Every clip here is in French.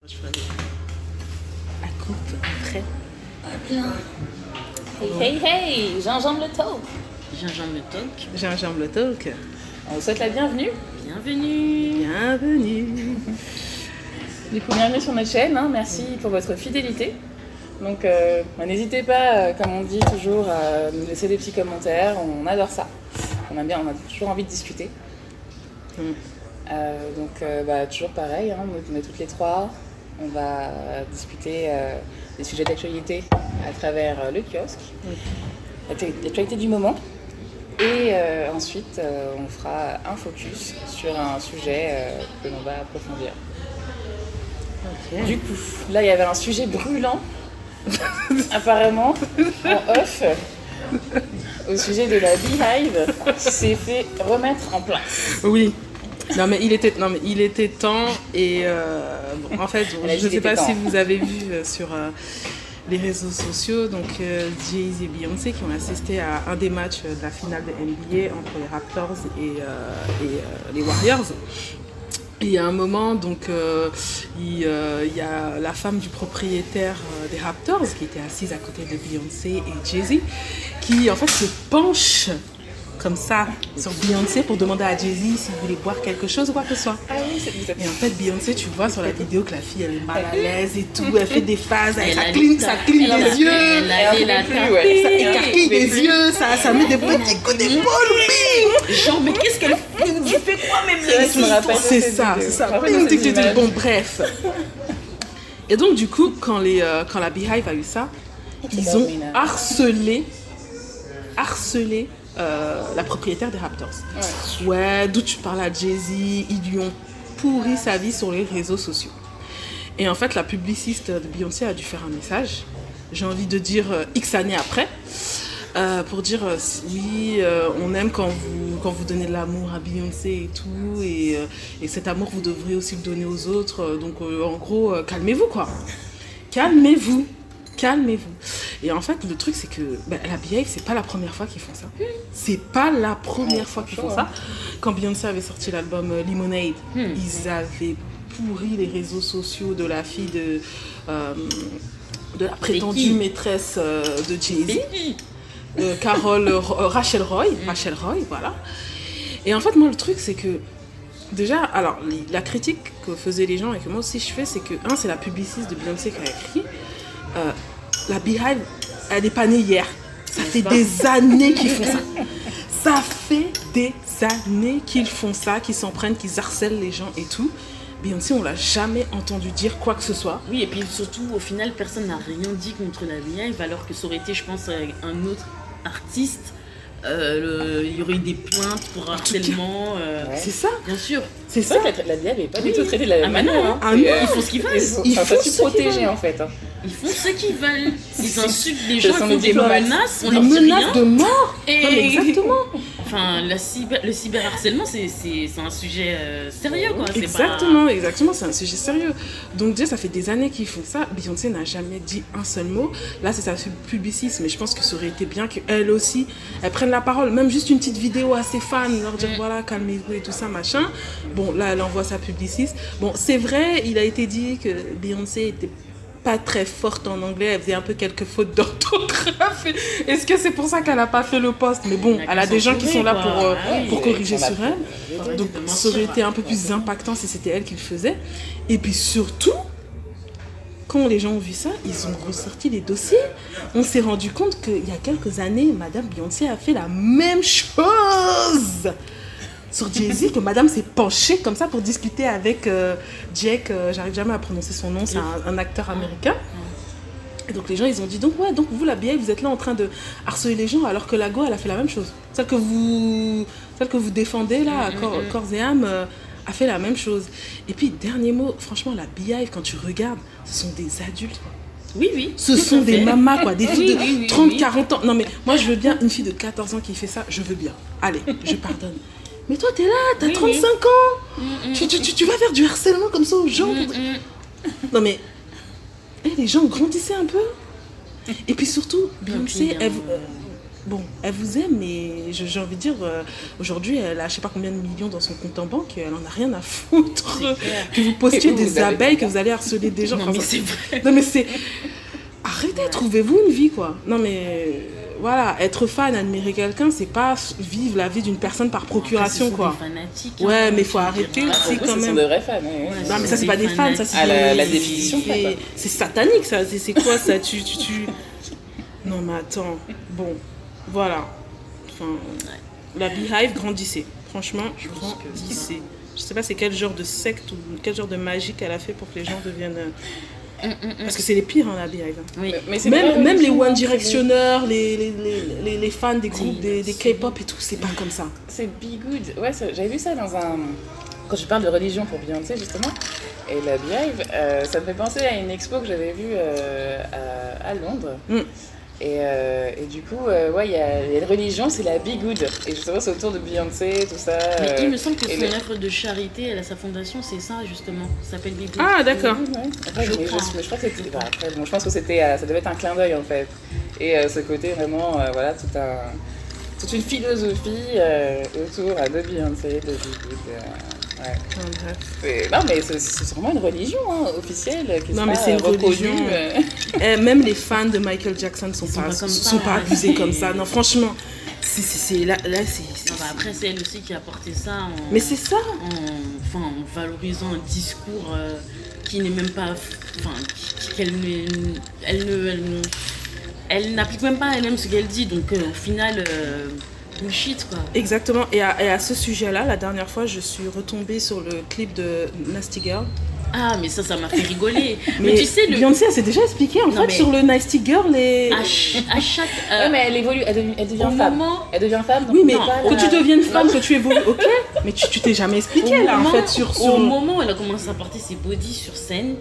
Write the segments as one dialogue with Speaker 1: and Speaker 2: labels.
Speaker 1: Je ferai à coupe, après. Hey, hey, hey, gingembre le talk.
Speaker 2: Gingembre le talk.
Speaker 1: Gingembre le talk. On vous souhaite la bienvenue.
Speaker 2: Bienvenue.
Speaker 1: Bienvenue. Du coup, bienvenue sur notre chaîne. Merci pour votre fidélité. Donc, n'hésitez pas, comme on dit toujours, à nous laisser des petits commentaires. On adore ça. On a toujours envie de discuter. Toujours pareil, on est toutes les trois. On va discuter des sujets d'actualité à travers le kiosque, l'actualité du moment. Et ensuite, on fera un focus sur un sujet que l'on va approfondir. Okay. Du coup, là, il y avait un sujet brûlant, apparemment, en off, au sujet de la Beehive qui s'est fait remettre en place.
Speaker 3: Oui. Non mais il était temps et en fait je ne sais pas si vous avez vu sur les réseaux sociaux donc Jay-Z et Beyoncé qui ont assisté à un des matchs de la finale de NBA entre les Raptors et les Warriors. Et il y a un moment, donc, il y a la femme du propriétaire des Raptors qui était assise à côté de Beyoncé et Jay-Z qui en fait se penche comme ça sur Beyoncé pour demander à Jay-Z s'il voulait boire quelque chose ou quoi que ce soit.
Speaker 1: Ah oui,
Speaker 3: et en fait Beyoncé, tu vois sur la vidéo que la fille elle est mal à l'aise et tout, elle fait des phases, ça cligne les yeux, ça écarquille les yeux, ça met des petits coups d'épaule.
Speaker 2: Genre mais qu'est-ce qu'elle fait? Tu fais quoi même là?
Speaker 3: C'est ça. Bon bref. Et donc du coup quand la Beehive a eu ça, ils ont harcelé la propriétaire des Raptors. Ouais, d'où tu parles à Jay-Z, ils lui ont pourri sa vie sur les réseaux sociaux. Et en fait, la publiciste de Beyoncé a dû faire un message, j'ai envie de dire X années après, pour dire oui, on aime quand vous donnez de l'amour à Beyoncé et tout, et cet amour, vous devrez aussi le donner aux autres. Donc, en gros, calmez-vous, quoi. Calmez-vous. Et en fait, le truc, c'est que la Beehive, c'est pas la première fois qu'ils font ça. C'est pas la première fois qu'ils font ça. Quand Beyoncé avait sorti l'album Lemonade, ils avaient pourri les réseaux sociaux de la fille de la prétendue maîtresse de Jay-Z, Rachel Roy, voilà. Et en fait, moi, le truc, c'est que déjà, alors, la critique que faisaient les gens et que moi aussi je fais, c'est que, c'est la publiciste de Beyoncé qui a écrit. La Beehive, elle n'est pas née hier. Ça fait des années qu'ils font ça. Ça fait des années qu'ils font ça, qu'ils s'en prennent, qu'ils harcèlent les gens et tout. Beyoncé, on l'a jamais entendu dire quoi que ce soit.
Speaker 2: Oui, et puis surtout, au final, personne n'a rien dit contre la Beehive, alors que ça aurait été, je pense, un autre artiste. Il y aurait eu des plaintes pour harcèlement.
Speaker 3: C'est ça.
Speaker 2: Bien sûr.
Speaker 1: C'est ça. La Beehive n'est pas du tout traitée de la même manière.
Speaker 2: Ils font ce qu'ils veulent.
Speaker 1: Ils sont protégés en fait.
Speaker 2: Ils font ce qu'ils veulent. Ils insultent les gens, ils font des menaces.
Speaker 3: Des menaces de mort. Exactement.
Speaker 2: Enfin, le cyberharcèlement, c'est un sujet sérieux, quoi.
Speaker 3: Exactement, c'est un sujet sérieux. Donc déjà, ça fait des années qu'ils font ça. Beyoncé n'a jamais dit un seul mot. Là, c'est sa publiciste, mais je pense que ça aurait été bien qu'elle aussi, elle prenne la parole. Même juste une petite vidéo à ses fans, leur dire voilà, calmez-vous et tout ça, machin. Bon, là, elle envoie sa publiciste. Bon, c'est vrai, il a été dit que Beyoncé était pas très forte en anglais, elle faisait un peu quelques fautes d'orthographe. Est-ce que c'est pour ça qu'elle n'a pas fait le post? Mais bon, elle a des gens qui sont là pour corriger sur elle. Donc ça aurait été un peu plus impactant si c'était elle qui le faisait. Et puis surtout, quand les gens ont vu ça, ils ont ressorti les dossiers. On s'est rendu compte qu'il y a quelques années, Madame Beyoncé a fait la même chose sur Jay-Z, que madame s'est penchée comme ça pour discuter avec Jake, j'arrive jamais à prononcer son nom, c'est un acteur américain. Et donc les gens, ils ont dit, donc vous, la Beehive, vous êtes là en train de harceler les gens, alors que la Go, elle a fait la même chose. Celle que vous défendez là, corps et âme, a fait la même chose. Et puis, dernier mot, franchement, la Beehive, quand tu regardes, ce sont des adultes.
Speaker 2: Oui.
Speaker 3: Ce sont des mamas, quoi, des filles de 30, 40 ans. Non mais, moi, je veux bien une fille de 14 ans qui fait ça, je veux bien. Allez, je pardonne. Mais toi, t'es là, t'as 35 ans. Tu vas faire du harcèlement comme ça aux gens. Non mais, les gens grandissaient un peu. Et puis surtout, Beyoncé, bon, elle vous aime, mais j'ai envie de dire, aujourd'hui, elle a je sais pas combien de millions dans son compte en banque, elle en a rien à foutre que vous postiez des abeilles, que vous allez harceler des gens.
Speaker 2: Non, mais c'est vrai.
Speaker 3: Non, mais c'est... Arrêtez, trouvez-vous une vie, quoi. Non, mais... Voilà, être fan, admirer quelqu'un, c'est pas vivre la vie d'une personne par procuration,
Speaker 2: Après,
Speaker 3: quoi.
Speaker 2: des fanatiques,
Speaker 3: Ouais, mais faut arrêter
Speaker 1: Pour
Speaker 3: aussi,
Speaker 1: vous,
Speaker 3: quand
Speaker 1: ce sont
Speaker 3: même.
Speaker 1: de vrais fans. Oui.
Speaker 2: Ouais,
Speaker 3: Non, mais ça, c'est pas des fans, ça, c'est
Speaker 1: la définition, quoi.
Speaker 3: c'est satanique, ça. C'est quoi, ça tu... Non, mais attends. Bon, voilà. Enfin, la Beehive grandissait. Franchement, grandissait. Je sais pas c'est quel genre de secte ou quel genre de magie qu'elle a fait pour que les gens deviennent... Parce que c'est les pires, hein, la Beehive.
Speaker 2: Oui.
Speaker 1: Mais c'est
Speaker 3: Même les One
Speaker 1: Direction,
Speaker 3: Directionneurs, les fans des groupes, des K-pop et tout, c'est pas comme ça.
Speaker 1: c'est Be Good. Ouais, j'avais vu ça dans un... Quand je parle de religion pour Beyoncé, justement, et la Beehive, ça me fait penser à une expo que j'avais vue à Londres. Et du coup, ouais, il y a les religions, c'est la Be Good. Et justement, c'est autour de Beyoncé, tout ça.
Speaker 2: Mais il me semble que
Speaker 1: et
Speaker 2: son
Speaker 1: le-
Speaker 2: œuvre de charité, elle a sa fondation, c'est ça justement. Ça s'appelle Big
Speaker 3: Ah, d'accord.
Speaker 1: Ouais. Après,
Speaker 2: Je crois.
Speaker 1: je crois que c'était... bah, après, bon, je pense que c'était, ça devait être un clin d'œil, en fait. Et ce côté, vraiment, voilà, toute une philosophie autour de Beyoncé, de Be Good. Ouais. Non, mais c'est vraiment une religion officielle qui
Speaker 3: Non,
Speaker 1: sera
Speaker 3: mais c'est une
Speaker 1: reconnue.
Speaker 3: religion. Même les fans de Michael Jackson sont pas
Speaker 2: comme
Speaker 3: sont
Speaker 2: ça,
Speaker 3: pas
Speaker 2: là.
Speaker 3: abusés comme ça. Non, franchement, là, c'est...
Speaker 2: Non, bah après, c'est elle aussi qui a porté ça en,
Speaker 3: Mais c'est ça.
Speaker 2: en valorisant un discours qui n'est même pas. Enfin, qu'elle elle n'applique même pas elle-même ce qu'elle dit, donc au final, bullshit quoi.
Speaker 3: Exactement. Et à ce sujet-là, la dernière fois, je suis retombée sur le clip de Nasty Girl.
Speaker 2: Ah, mais ça m'a fait rigoler. mais tu sais,
Speaker 3: Beyoncé, elle s'est déjà expliqué en fait
Speaker 2: mais-
Speaker 3: sur le Nasty Girl.
Speaker 2: à chaque.
Speaker 1: Ouais, mais elle évolue, elle devient
Speaker 2: au
Speaker 1: femme.
Speaker 2: moment-
Speaker 1: Elle devient femme.
Speaker 3: Oui, mais
Speaker 1: donc pas
Speaker 3: que
Speaker 1: la-
Speaker 3: tu deviennes femme, que tu évolues, ok. Mais tu t'es jamais expliqué là, en fait, sur...
Speaker 2: Au moment où elle a commencé à porter ses bodies sur scène,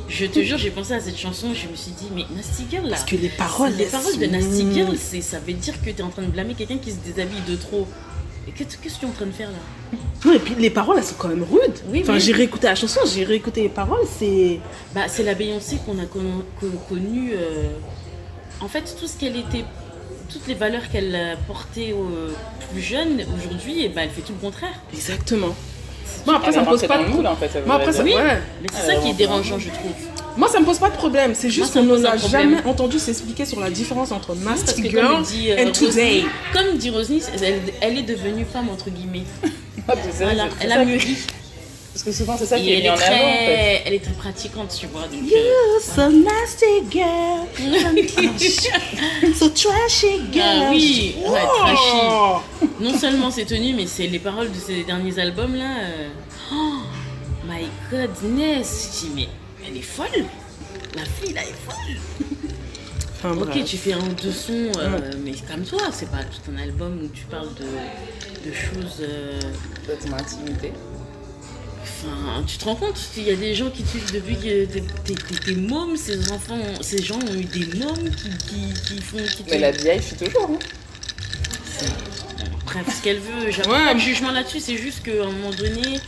Speaker 2: je te jure, j'ai pensé à cette chanson, je me suis dit, mais Nasty Girl là.
Speaker 3: Parce que les paroles
Speaker 2: de Nasty Girl, ça veut dire que t'es en train de blâmer quelqu'un qui se déshabille de trop. Et qu'est-ce que tu es en train de faire là?
Speaker 3: Non, et puis les paroles, elles sont quand même rudes.
Speaker 2: Oui,
Speaker 3: Enfin,
Speaker 2: oui.
Speaker 3: j'ai réécouté la chanson, j'ai réécouté les paroles, c'est...
Speaker 2: Bah, c'est la Beyoncé qu'on a connue. En fait, tout ce qu'elle était, toutes les valeurs qu'elle a portées plus jeune, aujourd'hui, elle fait tout le contraire.
Speaker 3: Exactement. Bon, après,
Speaker 1: Elle
Speaker 3: ça
Speaker 1: est
Speaker 3: me pose
Speaker 1: rentrée
Speaker 3: pas
Speaker 1: dans
Speaker 3: de
Speaker 1: le moule,
Speaker 3: problème.
Speaker 1: en fait. Ça
Speaker 3: Moi, après, ça...
Speaker 1: veut dire.
Speaker 3: ouais.
Speaker 2: Mais c'est ça qui est dérangeant, je trouve.
Speaker 3: Moi, ça me pose pas de problème. C'est juste
Speaker 2: ça me
Speaker 3: qu'on
Speaker 2: pose
Speaker 3: ne
Speaker 2: un
Speaker 3: n'a
Speaker 2: problème.
Speaker 3: jamais entendu s'expliquer sur la différence entre
Speaker 2: Parce
Speaker 3: Nasty
Speaker 2: que
Speaker 3: Girl
Speaker 2: comme dit
Speaker 3: and Today.
Speaker 2: comme dit Rosny, elle est devenue femme entre guillemets.
Speaker 1: Ouais, c'est
Speaker 2: Voilà,
Speaker 1: ça, c'est
Speaker 2: elle
Speaker 1: ça.
Speaker 2: a mûri.
Speaker 1: Parce que souvent, c'est ça qui
Speaker 2: Et
Speaker 1: est mis en avant, en fait.
Speaker 2: elle est très pratiquante, tu vois. Donc,
Speaker 3: You're so nasty girl, so trashy girl.
Speaker 2: Ah oui, ouais,
Speaker 3: Oh.
Speaker 2: trashy. Non seulement ses tenues, mais c'est les paroles de ses derniers albums là. Oh my goodness. Je dis, mais elle est folle. La fille là est folle.
Speaker 3: Enfin,
Speaker 2: Ok,
Speaker 3: bref.
Speaker 2: tu fais un ou deux sons, mais comme toi, c'est pas tout un album où tu parles de choses.
Speaker 1: De ton intimité.
Speaker 2: Enfin, tu te rends compte, il y a des gens qui te suivent depuis que t'es môme, ces enfants, ces gens ont eu des mômes qui font. Qui te-
Speaker 1: Mais la vieille fait toujours.
Speaker 2: Après, ce qu'elle veut, j'apporte
Speaker 3: Ouais.
Speaker 2: pas de jugement là-dessus, c'est juste qu'à un moment donné,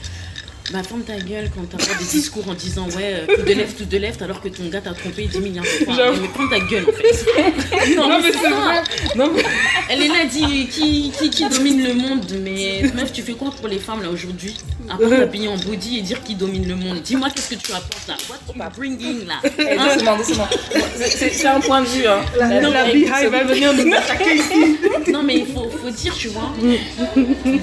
Speaker 2: bah ferme ta gueule quand t'as des discours en disant ouais, tout de left, alors que ton gars t'a trompé 10 milliards de fois.
Speaker 3: J'avoue.
Speaker 2: Mais prends ta gueule en fait. non, mais c'est ça.
Speaker 3: Non, mais...
Speaker 2: Elle est là, dit qui domine le monde, mais meuf, tu fais quoi pour les femmes là aujourd'hui? À part t'habiller en body et dire qui domine le monde. Dis-moi qu'est-ce que tu apportes là? What you bringing là?
Speaker 1: Eh,
Speaker 2: Hein?
Speaker 1: doucement. Bon, c'est un point de vue. Hein.
Speaker 3: La
Speaker 1: vieille,
Speaker 3: Beehive va venir nous attaquer ici.
Speaker 2: Non mais il faut dire, tu vois.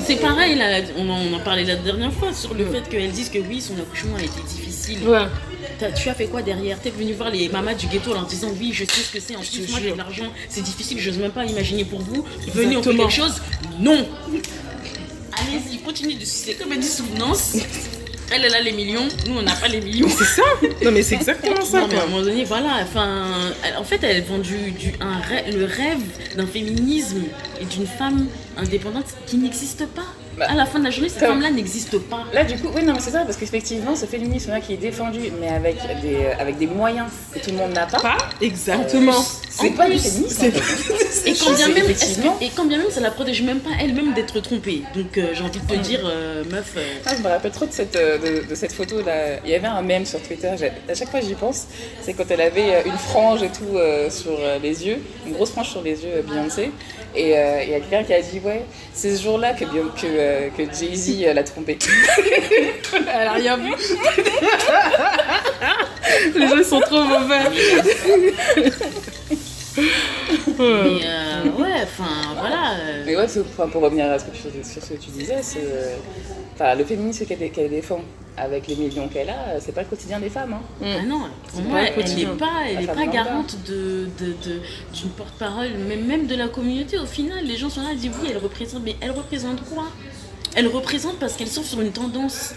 Speaker 2: C'est pareil là, on en parlait la dernière fois sur le fait qu'elles disent que oui, son accouchement a été difficile.
Speaker 3: Ouais.
Speaker 2: Tu as fait quoi derrière? T'es venu voir les mamas du ghetto en disant oui, je sais ce que c'est, en plus moi j'ai de l'argent, c'est difficile, j'ose même pas imaginer pour vous. Venez, on fait
Speaker 3: Exactement.
Speaker 2: quelque chose? Non. Allez-y, continuez de sucer comme elle dit souvenance. Elle a les millions, nous on n'a pas les millions.
Speaker 3: C'est ça. Non, mais c'est exactement ça,
Speaker 2: Non, mais à
Speaker 3: quoi.
Speaker 2: un moment donné, voilà, enfin, en fait, elle vend le rêve d'un féminisme et d'une femme indépendante qui n'existe pas.
Speaker 1: Bah,
Speaker 2: À la fin de la journée, cette
Speaker 1: comme-
Speaker 2: femme-là n'existe pas.
Speaker 1: Là, du coup, oui, non, mais c'est ça, parce qu'effectivement, ce féminisme-là qui est défendu, mais avec des moyens que tout le monde n'a pas.
Speaker 3: Pas exactement.
Speaker 1: C'est pas du féminisme.
Speaker 2: Et quand bien même,
Speaker 1: effectivement.
Speaker 2: et quand bien même, ça la protège même pas elle-même d'être trompée. Donc j'ai envie de te dire, meuf.
Speaker 1: Ah, je me rappelle trop de cette photo là. Il y avait un mème sur Twitter, à chaque fois j'y pense, c'est quand elle avait une frange et tout sur les yeux, une grosse frange sur les yeux, Beyoncé. Et il y a quelqu'un qui a dit ouais, c'est ce jour-là que Jay-Z l'a trompée.
Speaker 3: Elle a rien vu. Les gens sont trop mauvais.
Speaker 2: Mais ouais, enfin voilà.
Speaker 1: Mais ouais, pour revenir à sur ce que tu disais, le féminisme qu'elle défend avec les millions qu'elle a, c'est pas le quotidien des femmes. Hein.
Speaker 2: Ah non, pour moi, elle n'est pas garante d'une porte-parole, même de la communauté. Au final, les gens sont là, ils disent oui, elle représente, mais elle représente quoi? Elle représente parce qu'elle surfe sur une tendance.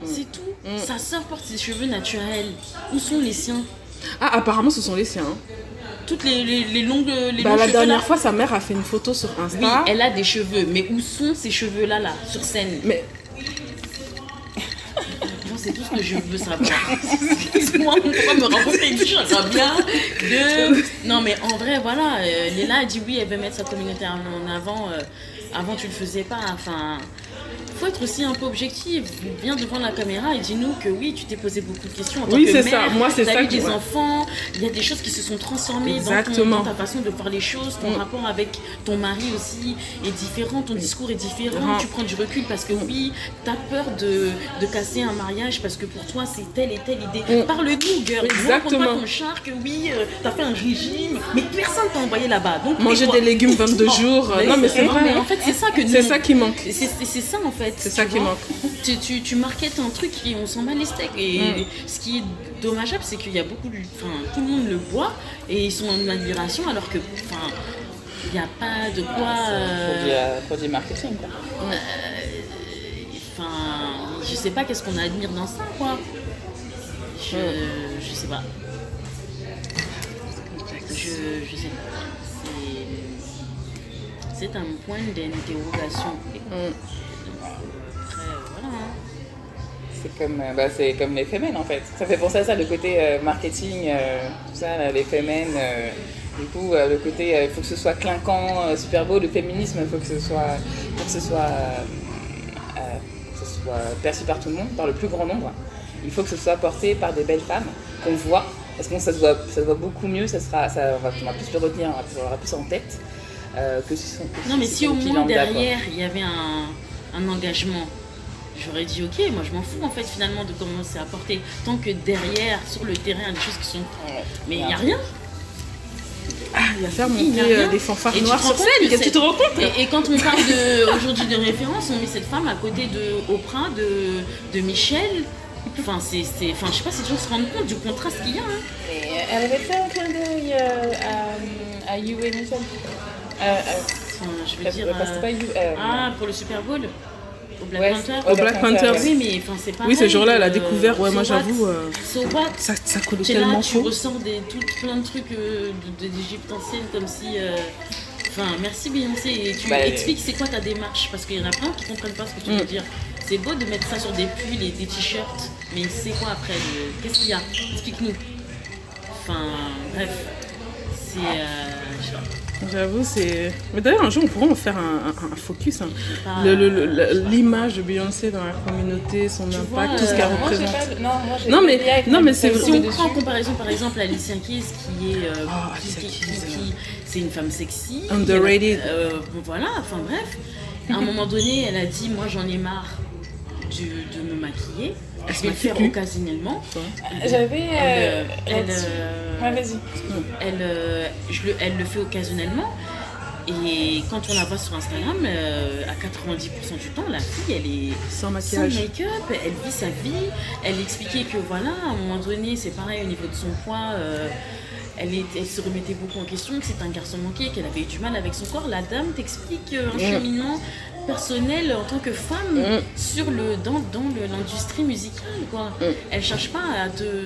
Speaker 2: C'est tout. Sa sœur porte ses cheveux naturels. Où sont les siens?
Speaker 3: Ah, apparemment, ce sont les siens. Hein.
Speaker 2: Toutes les longues longs
Speaker 3: la
Speaker 2: cheveux
Speaker 3: dernière
Speaker 2: là.
Speaker 3: fois, sa mère a fait une photo sur Insta.
Speaker 2: Oui, elle a des cheveux, mais où sont ces cheveux-là, sur scène?
Speaker 3: Mais
Speaker 2: Moi, c'est tout ce que je veux savoir. Excuse-moi, on pourra me raconter une chose bien Non, mais en vrai, voilà, Léla a dit oui, elle veut mettre sa communauté en avant. Avant, tu le faisais pas. Enfin, faut être aussi un peu objectif. Viens devant la caméra et dis-nous que oui, tu t'es posé beaucoup de questions en tant que
Speaker 3: c'est
Speaker 2: mère.
Speaker 3: ça. Moi, c'est
Speaker 2: t'as
Speaker 3: ça
Speaker 2: eu
Speaker 3: que
Speaker 2: des enfants. Il y a des choses qui se sont transformées dans ta façon de voir les choses. Ton rapport avec ton mari aussi est différent. Ton discours est différent. Tu prends du recul parce que oui, t'as peur de casser un mariage parce que pour toi, c'est telle et telle idée. Parle-nous, girl.
Speaker 3: Exactement.
Speaker 2: Raconte pas ton char que oui, t'as fait un régime, mais personne t'a envoyé là-bas. Donc
Speaker 3: manger des légumes 22 jours. Non, mais c'est vrai.
Speaker 2: Mais en fait, c'est ça que
Speaker 3: c'est ça qui manque.
Speaker 2: C'est ça en fait.
Speaker 3: C'est ça qui manque.
Speaker 2: Tu marketes un truc et on s'en bat les steaks. Et ce qui est dommageable, c'est qu'il y a beaucoup tout le monde le voit et ils sont en admiration alors que, il n'y a pas de quoi.
Speaker 1: Produit marketing, quoi.
Speaker 2: Je sais pas qu'est-ce qu'on admire dans ça, quoi. Je sais pas. Je sais pas. C'est un point d'interrogation.
Speaker 1: C'est comme les femmes en fait. Ça fait penser à ça, le côté marketing, tout ça, là, les femmes. Du coup, le côté, il faut que ce soit clinquant, super beau. Le féminisme, il faut que ce soit perçu par tout le monde, par le plus grand nombre. Il faut que ce soit porté par des belles femmes qu'on voit. Parce que ça se voit beaucoup mieux, on va plus le retenir, on aura plus en tête.
Speaker 2: Non, mais si au moins derrière il y avait un engagement, j'aurais dit ok, moi je m'en fous en fait finalement de comment c'est apporté. Tant que derrière, sur le terrain, il y a des choses qui sont. Mais il n'y a rien.
Speaker 3: Ah, il va faire monter des fanfares noires sur scène, qu'est-ce que tu te rends compte?
Speaker 2: Et quand on parle aujourd'hui de référence, on met cette femme à côté de Oprah, de Michel. Enfin, je sais pas si les gens se rendent compte du contraste qu'il y a. Hein.
Speaker 1: Et elle avait fait un clin d'œil à You et Michel.
Speaker 2: Je veux dire. Pour le Super Bowl. Au Black Panther.
Speaker 3: Au Black Panther.
Speaker 2: Oui, mais c'est pas.
Speaker 3: Oui, ce jour-là, elle a découvert. Ouais, moi j'avoue.
Speaker 2: So what?
Speaker 3: Ça colle
Speaker 2: T'es
Speaker 3: tellement
Speaker 2: là,
Speaker 3: faux.
Speaker 2: tu ressens plein de trucs d'Égypte ancienne comme si. Merci Beyoncé. Et tu expliques c'est quoi ta démarche parce qu'il y en a plein qui comprennent pas ce que tu veux dire. C'est beau de mettre ça sur des pulls et des t-shirts, mais c'est quoi après? Qu'est-ce qu'il y a? Explique-nous. Bref. Je sais pas.
Speaker 3: J'avoue, c'est. Mais d'ailleurs, un jour, on pourrait en faire un focus. Hein. L'image de Beyoncé dans la communauté, son impact, tout ce qu'elle représente. Non, mais c'est
Speaker 2: si on prend en comparaison, par exemple, Alicia Keys, qui est. C'est une femme sexy.
Speaker 3: Underrated.
Speaker 2: Voilà, bref. À un moment donné, elle a dit moi, j'en ai marre de me maquiller. Je vais le faire occasionnellement. Elle le fait occasionnellement. Et quand on la voit sur Instagram, à 90% du temps, la fille, elle est
Speaker 3: sans maquillage,
Speaker 2: sans make-up, elle vit sa vie. Elle expliquait que voilà, à un moment donné, c'est pareil au niveau de son poids. Elle se remettait beaucoup en question, que c'est un garçon manqué, qu'elle avait eu du mal avec son corps. La dame t'explique un cheminement personnel en tant que femme dans l'industrie musicale, quoi. Elle cherche pas à te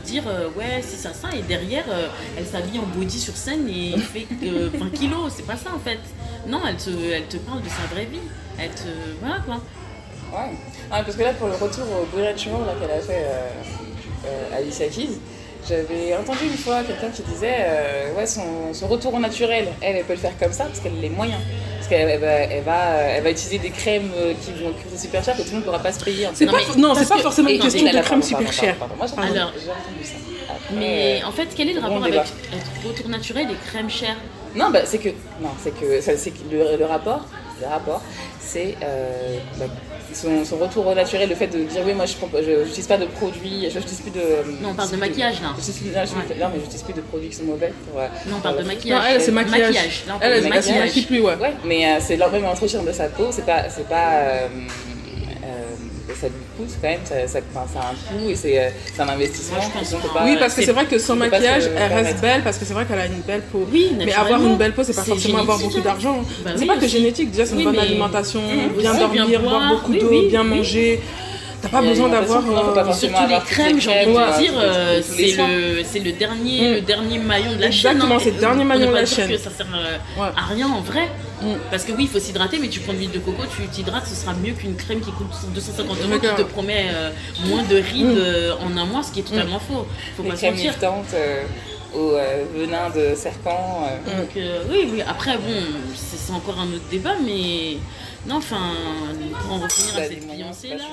Speaker 2: dire ouais c'est ça et derrière elle s'habille en body sur scène et fait 20 kilos, c'est pas ça en fait. Non, elle te parle de sa vraie vie. Voilà quoi.
Speaker 1: Ouais. Parce que là pour le retour au Bullet Show qu'elle a fait Alicia Keys, J'avais entendu une fois quelqu'un qui disait ouais, son retour au naturel, elle peut le faire comme ça parce qu'elle a les moyens. Parce qu'elle va utiliser des crèmes qui vont coûter super cher que tout le monde ne pourra pas se payer.
Speaker 3: C'est pas forcément une question de crème super chère.
Speaker 1: Moi, j'ai entendu ça. Après,
Speaker 2: Mais en fait, quel est le rapport avec être retour naturel et crème chère?
Speaker 1: Non, bah, c'est que le rapport, c'est son retour au naturel, le fait de dire oui, moi je n'utilise pas de produits, je n'utilise plus de.
Speaker 2: Non, on parle de maquillage là.
Speaker 1: Non, mais je n'utilise plus de produits qui sont mauvais pour.
Speaker 2: Non, on parle de maquillage.
Speaker 3: Non, elle, c'est maquillage.
Speaker 2: Là, on parle de
Speaker 3: Elle se maquille plus, ouais.
Speaker 1: Mais c'est leur même entretien de sa peau, c'est pas ça lui coûte quand même, ça a un coût et c'est un investissement.
Speaker 2: Moi, je pense
Speaker 3: Oui, parce que c'est vrai que sans maquillage, elle reste
Speaker 1: permettre.
Speaker 3: belle, parce que c'est vrai qu'elle a une belle peau.
Speaker 2: Oui,
Speaker 3: mais avoir une belle peau, c'est pas
Speaker 2: c'est
Speaker 3: forcément avoir
Speaker 2: génétique,
Speaker 3: beaucoup d'argent.
Speaker 2: Bah
Speaker 3: c'est
Speaker 2: oui,
Speaker 3: pas que
Speaker 2: aussi.
Speaker 3: génétique, déjà c'est une
Speaker 2: Oui,
Speaker 3: bonne
Speaker 2: mais-
Speaker 3: alimentation, bien
Speaker 2: aussi,
Speaker 3: dormir,
Speaker 2: bien
Speaker 3: boire
Speaker 2: boire,
Speaker 3: beaucoup
Speaker 2: oui,
Speaker 3: d'eau,
Speaker 2: oui,
Speaker 3: bien
Speaker 2: oui.
Speaker 3: manger. T'as pas besoin d'avoir.
Speaker 2: Surtout les crèmes, j'ai envie de dire, c'est le dernier maillon de la chaîne.
Speaker 3: Exactement, c'est le dernier maillon de la chaîne.
Speaker 2: Que ça sert à rien en vrai. Parce que oui, il faut s'hydrater, mais tu prends de l'huile de coco, tu t'hydrates, ce sera mieux qu'une crème qui coûte 250 € qui te promet moins de rides en un mois, ce qui est totalement faux. Faut pas se
Speaker 1: crèmes
Speaker 2: mentir.
Speaker 1: liftantes au venin de serpent.
Speaker 2: Donc oui, après bon, c'est encore un autre débat, mais non, enfin, pour en revenir à cette Beyoncé là,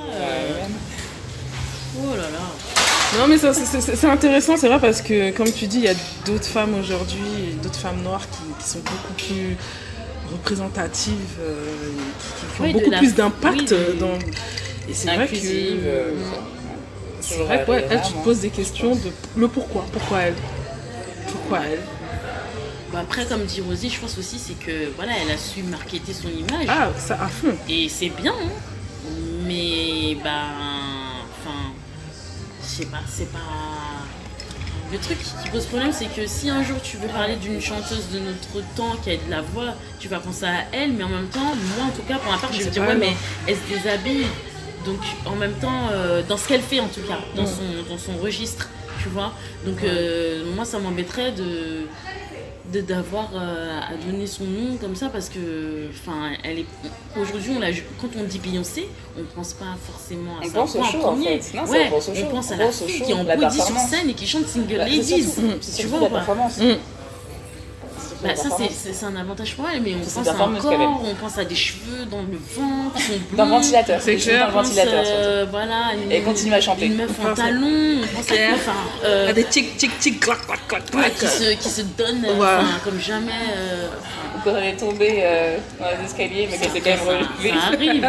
Speaker 2: oh là là.
Speaker 3: Non mais c'est intéressant, c'est vrai parce que comme tu dis, il y a d'autres femmes aujourd'hui, d'autres femmes noires qui sont beaucoup plus représentatives, qui ont beaucoup plus d'impact dans... Et c'est vrai que... C'est vrai que elle, tu te poses des questions de le pourquoi. Pourquoi elle? Pourquoi elle?
Speaker 2: Bah après, comme dit Rosie, je pense aussi c'est que voilà, elle a su marketer son image.
Speaker 3: Ah, ça à fond.
Speaker 2: Et c'est bien, hein. Mais enfin, je sais pas, c'est pas. Le truc qui pose problème, c'est que si un jour tu veux parler d'une chanteuse de notre temps qui a de la voix, tu vas penser à elle, mais en même temps, moi en tout cas, pour ma part, je vais me dire ouais, mais elle se déshabille. Donc en même temps, dans ce qu'elle fait en tout cas, dans son registre, tu vois. Donc moi, ça m'embêterait d'avoir à donner son nom comme ça parce que enfin elle est aujourd'hui quand on dit Beyoncé on pense pas forcément à ça
Speaker 1: pense au show en fait. Non,
Speaker 2: ouais,
Speaker 1: on pense au show.
Speaker 2: on pense à la fille qui est en body sur scène et qui chante Single Ladies, tu vois,
Speaker 1: la performance.
Speaker 2: Bah, ça c'est un avantage pour elle, mais on pense à un corps, on pense à des cheveux dans le vent qui sont bleus,
Speaker 1: dans le ventilateur,
Speaker 3: c'est clair,
Speaker 1: dans le ventilateur surtout.
Speaker 2: Voilà,
Speaker 1: et continue à chanter.
Speaker 2: Une meuf en talons, on pense à
Speaker 3: des tic clac clac clac clac
Speaker 2: qui se donne comme jamais.
Speaker 1: Quand elle est tombée dans les escaliers, mais qu'elle s'est quand même relevée.
Speaker 2: Ça arrive.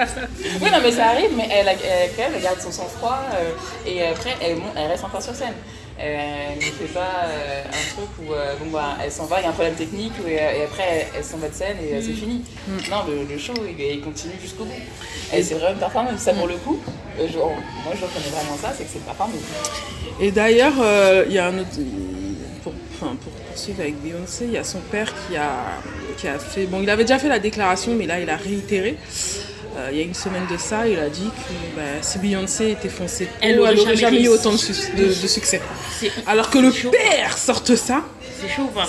Speaker 1: Oui, non, mais ça arrive, mais elle garde son sang-froid et après elle reste encore sur scène. Elle ne fait pas un truc où elle s'en va, il y a un problème technique et après elle s'en va de scène et c'est fini. Non, le show il continue jusqu'au bout. Et c'est vraiment une performance. Ça pour le coup, moi je reconnais vraiment ça, c'est que c'est une performance.
Speaker 3: Et d'ailleurs, il y a un autre. Pour poursuivre avec Beyoncé, il y a son père qui a fait. Bon, il avait déjà fait la déclaration, mais là il a réitéré. Il y a une semaine de ça, il a dit que si Beyoncé était foncée, elle n'aurait jamais eu autant de succès. Alors que le père sorte ça.
Speaker 2: C'est chaud, quoi.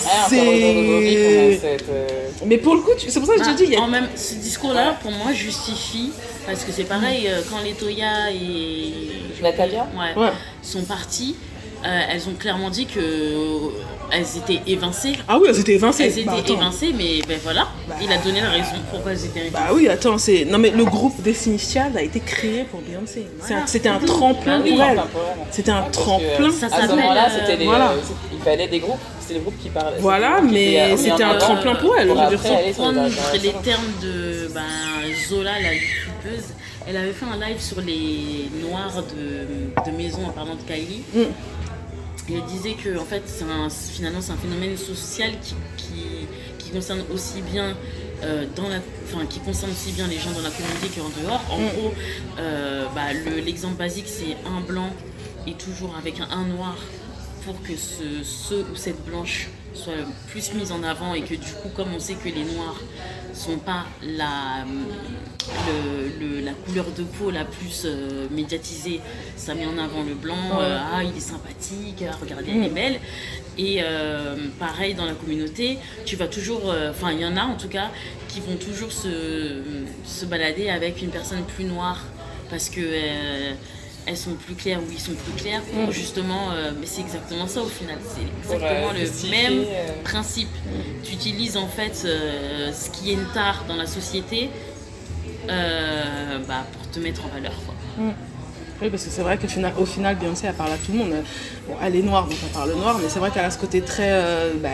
Speaker 3: Mais pour le coup, c'est pour ça que je te dis.
Speaker 2: En même, ce discours-là, pour moi, justifie. Parce que c'est pareil, quand Latoya et
Speaker 1: Natalia
Speaker 2: sont partis, elles ont clairement dit qu'elles étaient évincées.
Speaker 3: Ah oui, elles étaient évincées.
Speaker 2: Elles étaient évincées, mais voilà, il a donné la raison pourquoi elles étaient évincées.
Speaker 3: Bah oui, attends, non mais le groupe Destiny's Child a été créé pour Beyoncé. C'était un tremplin pour elle. C'était un tremplin.
Speaker 1: À ce moment-là, il fallait des groupes. C'était les groupes qui parlaient.
Speaker 3: Voilà, mais c'était un tremplin pour elle.
Speaker 2: Pour reprendre les termes de Zola, la youtubeuse, elle avait fait un live sur les noirs de maison en parlant de Kylie. Elle disait que en fait, finalement, c'est un phénomène social qui concerne aussi bien qui concerne aussi bien les gens dans la communauté qu'en dehors. En gros, l'exemple basique, c'est un blanc et toujours avec un noir pour que ce ou cette blanche soit plus mise en avant et que du coup, comme on sait que les noirs sont pas la couleur de peau la plus médiatisée, ça met en avant le blanc, il est sympathique, regardez, elle est belle. Et pareil dans la communauté, tu vas toujours, il y en a en tout cas qui vont toujours se balader avec une personne plus noire parce que elles sont plus claires ou ils sont plus clairs pour justement, mais c'est exactement ça au final, c'est exactement le même principe. Tu utilises en fait ce qui est une tare dans la société pour te mettre en valeur, quoi.
Speaker 3: Oui, parce que c'est vrai qu'au final, Beyoncé, elle parle à tout le monde. Bon, elle est noire, donc elle parle noir, mais c'est vrai qu'elle a ce côté très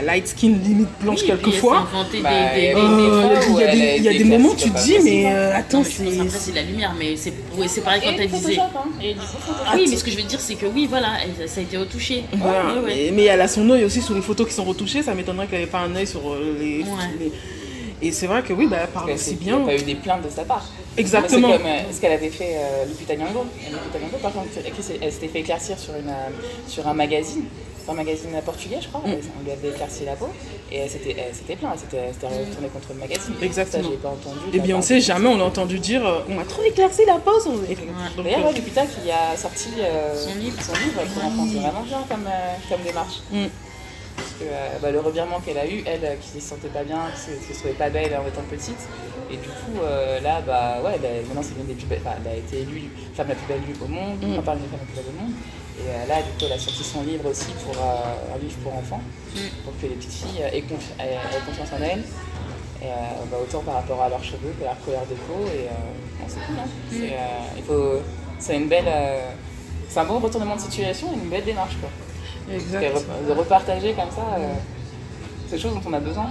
Speaker 3: light skin, limite blanche quelquefois.
Speaker 2: Il y a
Speaker 3: des moments où tu te dis, mais attends,
Speaker 2: c'est la lumière, mais c'est pareil quand elle disait. Oui, mais ce que je veux dire, c'est que oui, voilà, ça a été retouché.
Speaker 3: Voilà. Mais elle a son œil aussi sur les photos qui sont retouchées, ça m'étonnerait qu'elle n'ait pas un œil sur les... Et c'est vrai que oui, elle parle aussi bien.
Speaker 1: Il n'y a pas eu des plaintes de sa part.
Speaker 3: Exactement.
Speaker 1: C'est comme ce qu'elle avait fait Lupita Nyong'o. Lupita Nyong'o, par contre, elle s'était fait éclaircir sur un magazine portugais, je crois. On lui avait éclairci la peau et elle s'était plainte, elle s'était retournée contre le magazine.
Speaker 3: Exactement.
Speaker 1: Ça, j'ai pas entendu.
Speaker 3: Et Beyoncé, jamais on l'a entendu dire on m'a trop éclairci la peau.
Speaker 1: D'ailleurs, Lupita qui a sorti son livre pour enfants, c'est vraiment bien comme démarche. Parce que le revirement qu'elle a eu, elle qui se sentait pas bien, qui se trouvait pas belle en étant petite, et du coup maintenant c'est l'une des plus belles, elle a été élue femme la plus belle au monde, on parle de femme la plus belle au monde, et là du coup elle a sorti son livre aussi pour un livre pour enfants, pour que les petites filles aient confiance en elles, et autant par rapport à leurs cheveux que à leur couleur de peau, et c'est cool, hein. C'est un bon retournement de situation et une belle démarche, quoi.
Speaker 3: Exact.
Speaker 1: De repartager comme ça ces choses dont on a besoin.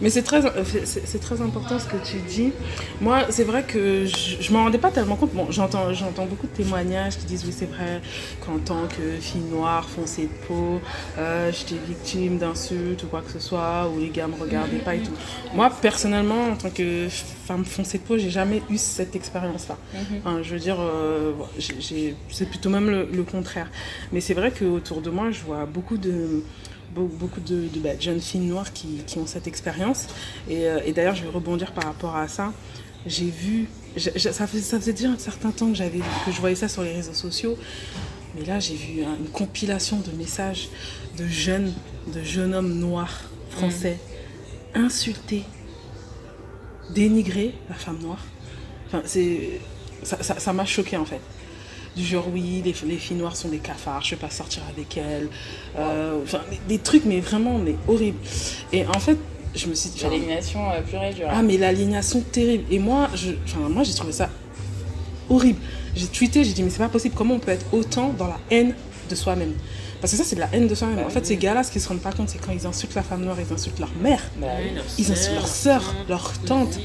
Speaker 3: Mais c'est très important ce que tu dis. Moi, c'est vrai que je ne m'en rendais pas tellement compte. Bon, j'entends beaucoup de témoignages qui disent oui, c'est vrai qu'en tant que fille noire, foncée de peau, j'étais victime d'insultes ou quoi que ce soit, où les gars me regardaient pas et tout. Moi, personnellement, en tant que femme foncée de peau, j'ai jamais eu cette expérience-là. Enfin, je veux dire, c'est plutôt même le contraire. Mais c'est vrai qu'autour de moi, je vois beaucoup de jeunes filles noires qui ont cette expérience. Et d'ailleurs, je vais rebondir par rapport à ça. J'ai vu... Ça faisait déjà un certain temps que je voyais ça sur les réseaux sociaux. Mais là, j'ai vu une compilation de messages de jeunes hommes noirs, français, insulter, dénigrer la femme noire. Enfin, ça m'a choquée, en fait. Du genre, oui, les filles noires sont des cafards, je ne vais pas sortir avec elles. Des trucs, mais vraiment horribles. Et en fait, je me suis dit...
Speaker 1: L'aliénation pure et dure.
Speaker 3: Ah, mais l'aliénation terrible. Et moi, j'ai trouvé ça horrible. J'ai tweeté, j'ai dit, mais c'est pas possible. Comment on peut être autant dans la haine de soi-même? Parce que ça, c'est de la haine de soi-même. En fait, ces gars-là, ce qu'ils ne se rendent pas compte, c'est quand ils insultent la femme noire, ils insultent leur mère. Ils insultent leur sœur, leur tante,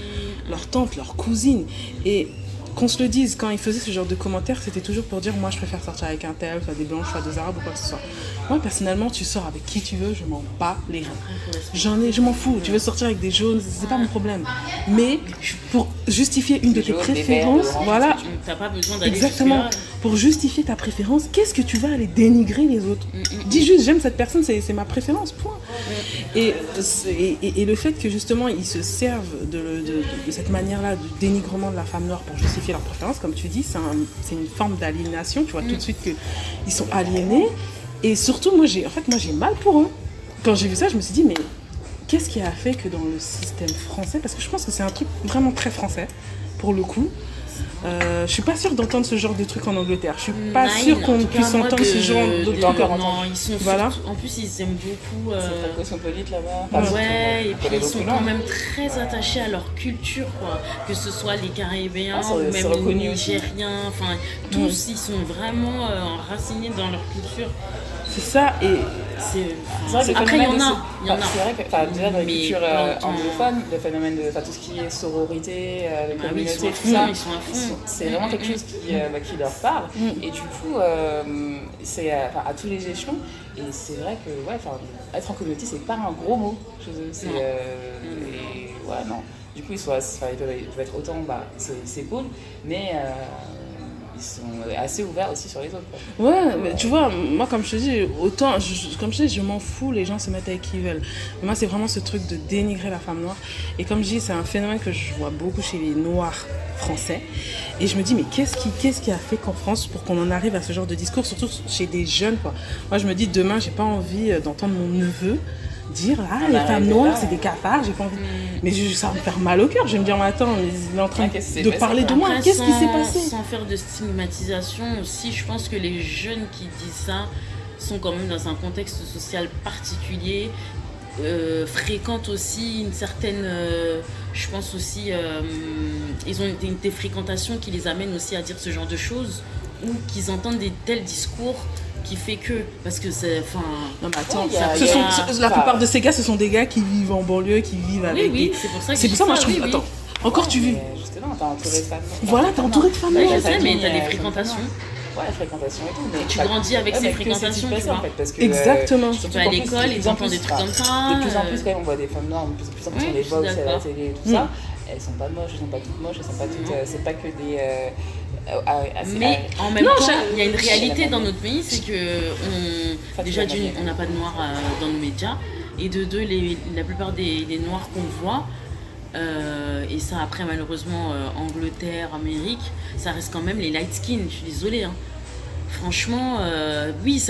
Speaker 3: leur cousine. Et... qu'on se le dise, quand ils faisaient ce genre de commentaires, c'était toujours pour dire moi je préfère sortir avec un tel, soit des blanches, soit des arabes ou quoi que ce soit. Moi personnellement, tu sors avec qui tu veux, je m'en bats les reins. Je m'en fous, tu veux sortir avec des jaunes, c'est pas mon problème. Mais pour justifier une de tes préférences, voilà.
Speaker 2: T'as pas besoin d'aller
Speaker 3: exactement. Pour justifier ta préférence, qu'est-ce que tu vas aller dénigrer les autres? Dis juste j'aime cette personne, c'est ma préférence, point. Et le fait que justement ils se servent de cette manière-là de dénigrement de la femme noire pour justifier leur préférence, comme tu dis, c'est une forme d'aliénation. Tu vois tout de suite qu'ils sont aliénés. Et surtout, moi j'ai mal pour eux. Quand j'ai vu ça, je me suis dit, mais qu'est-ce qui a fait que dans le système français, parce que je pense que c'est un truc vraiment très français, pour le coup, je suis pas sûre d'entendre ce genre de truc en Angleterre. Je suis pas sûre qu'on puisse entendre ce genre de trucs.
Speaker 2: Non, ils sont
Speaker 3: voilà.
Speaker 2: En plus, ils aiment beaucoup.
Speaker 1: C'est très cosmopolite là-bas.
Speaker 2: Ouais, et puis ils sont quand même très attachés à leur culture, quoi. Que ce soit les Caribéens ou même les Nigériens. Enfin, tous, ils sont vraiment enracinés dans leur culture.
Speaker 3: C'est ça, et
Speaker 2: après il y en a.
Speaker 1: C'est vrai que déjà dans les cultures anglophones, le phénomène de tout ce qui est sororité, communauté, tout ça, c'est vraiment quelque chose qui leur parle. Et du coup, c'est à tous les échelons. Et c'est vrai que être en communauté, c'est pas un gros mot chez eux. Du coup, ils peuvent être autant, c'est cool, mais ils sont assez ouverts aussi sur les autres, quoi.
Speaker 3: Ouais, mais tu vois, moi comme je te dis, je m'en fous, les gens se mettent avec qui ils veulent. Mais moi c'est vraiment ce truc de dénigrer la femme noire. Et comme je dis, c'est un phénomène que je vois beaucoup chez les noirs français. Et je me dis, mais qu'est-ce qui a fait qu'en France, pour qu'on en arrive à ce genre de discours, surtout chez des jeunes, quoi. Moi je me dis, demain, j'ai pas envie d'entendre mon neveu dire
Speaker 1: On
Speaker 3: les
Speaker 1: arrive
Speaker 3: femmes
Speaker 1: là,
Speaker 3: noires,
Speaker 1: ouais.
Speaker 3: c'est des cafards, j'ai pas envie. Mais ça va me faire mal au cœur. Je vais me dire, mais attends, mais il est en train
Speaker 1: Ouais, qu'est-ce qui s'est
Speaker 3: de
Speaker 1: passé,
Speaker 3: parler de
Speaker 1: quoi.
Speaker 3: moi.
Speaker 2: Après,
Speaker 3: Qu'est-ce qui s'est passé?
Speaker 2: Sans faire de stigmatisation aussi, je pense que les jeunes qui disent ça sont quand même dans un contexte social particulier, fréquentent aussi une certaine, je pense aussi, ils ont des fréquentations qui les amènent aussi à dire ce genre de choses, ou qu'ils entendent des tels discours qui fait que, parce que c'est, enfin...
Speaker 3: Non mais attends,
Speaker 1: Ouais, y a-
Speaker 3: ce
Speaker 1: y a-
Speaker 3: sont, la plupart de ces gars, ce sont des gars qui vivent en banlieue, qui vivent avec
Speaker 2: Oui,
Speaker 3: des...
Speaker 2: c'est pour ça que
Speaker 3: C'est
Speaker 2: je
Speaker 3: pour ça,
Speaker 2: dis
Speaker 3: moi je trouve...
Speaker 2: oui, oui.
Speaker 3: Attends, encore tu vis...
Speaker 1: Mais justement, t'es entouré de femmes.
Speaker 3: Voilà, t'es entouré de femmes
Speaker 2: Ouais,
Speaker 3: noires.
Speaker 2: je sais, mais
Speaker 1: famille,
Speaker 2: t'as des
Speaker 1: euh,
Speaker 2: fréquentations.
Speaker 1: Ouais, la fréquentation et tout. Mais
Speaker 2: Tu grandis avec ces fréquentations, tu vois.
Speaker 1: En fait, parce que,
Speaker 3: Exactement.
Speaker 1: surtout
Speaker 2: Tu vas à
Speaker 1: qu'en plus,
Speaker 2: l'école
Speaker 1: de
Speaker 2: et
Speaker 1: plus
Speaker 2: tu
Speaker 1: en
Speaker 2: entends
Speaker 1: plus,
Speaker 2: des trucs comme ça.
Speaker 1: De plus en plus, quand même, on voit des femmes noires, de plus en plus,
Speaker 2: Oui,
Speaker 1: on les voit
Speaker 2: je suis
Speaker 1: aussi à la
Speaker 2: d'accord.
Speaker 1: télé et tout ça. Elles sont pas moches, elles sont pas toutes moches, elles sont pas toutes. C'est pas que des.
Speaker 2: Mais en même
Speaker 3: Non,
Speaker 2: temps,
Speaker 3: j'ai-
Speaker 2: il y a une réalité
Speaker 1: j'ai-
Speaker 2: dans notre pays, c'est que déjà d'une, on n'a pas de noirs dans nos médias, et de deux, la plupart des noirs qu'on voit, et ça après malheureusement Angleterre, Amérique, ça reste quand même les light skin. Je suis désolée. Hein. Franchement, oui,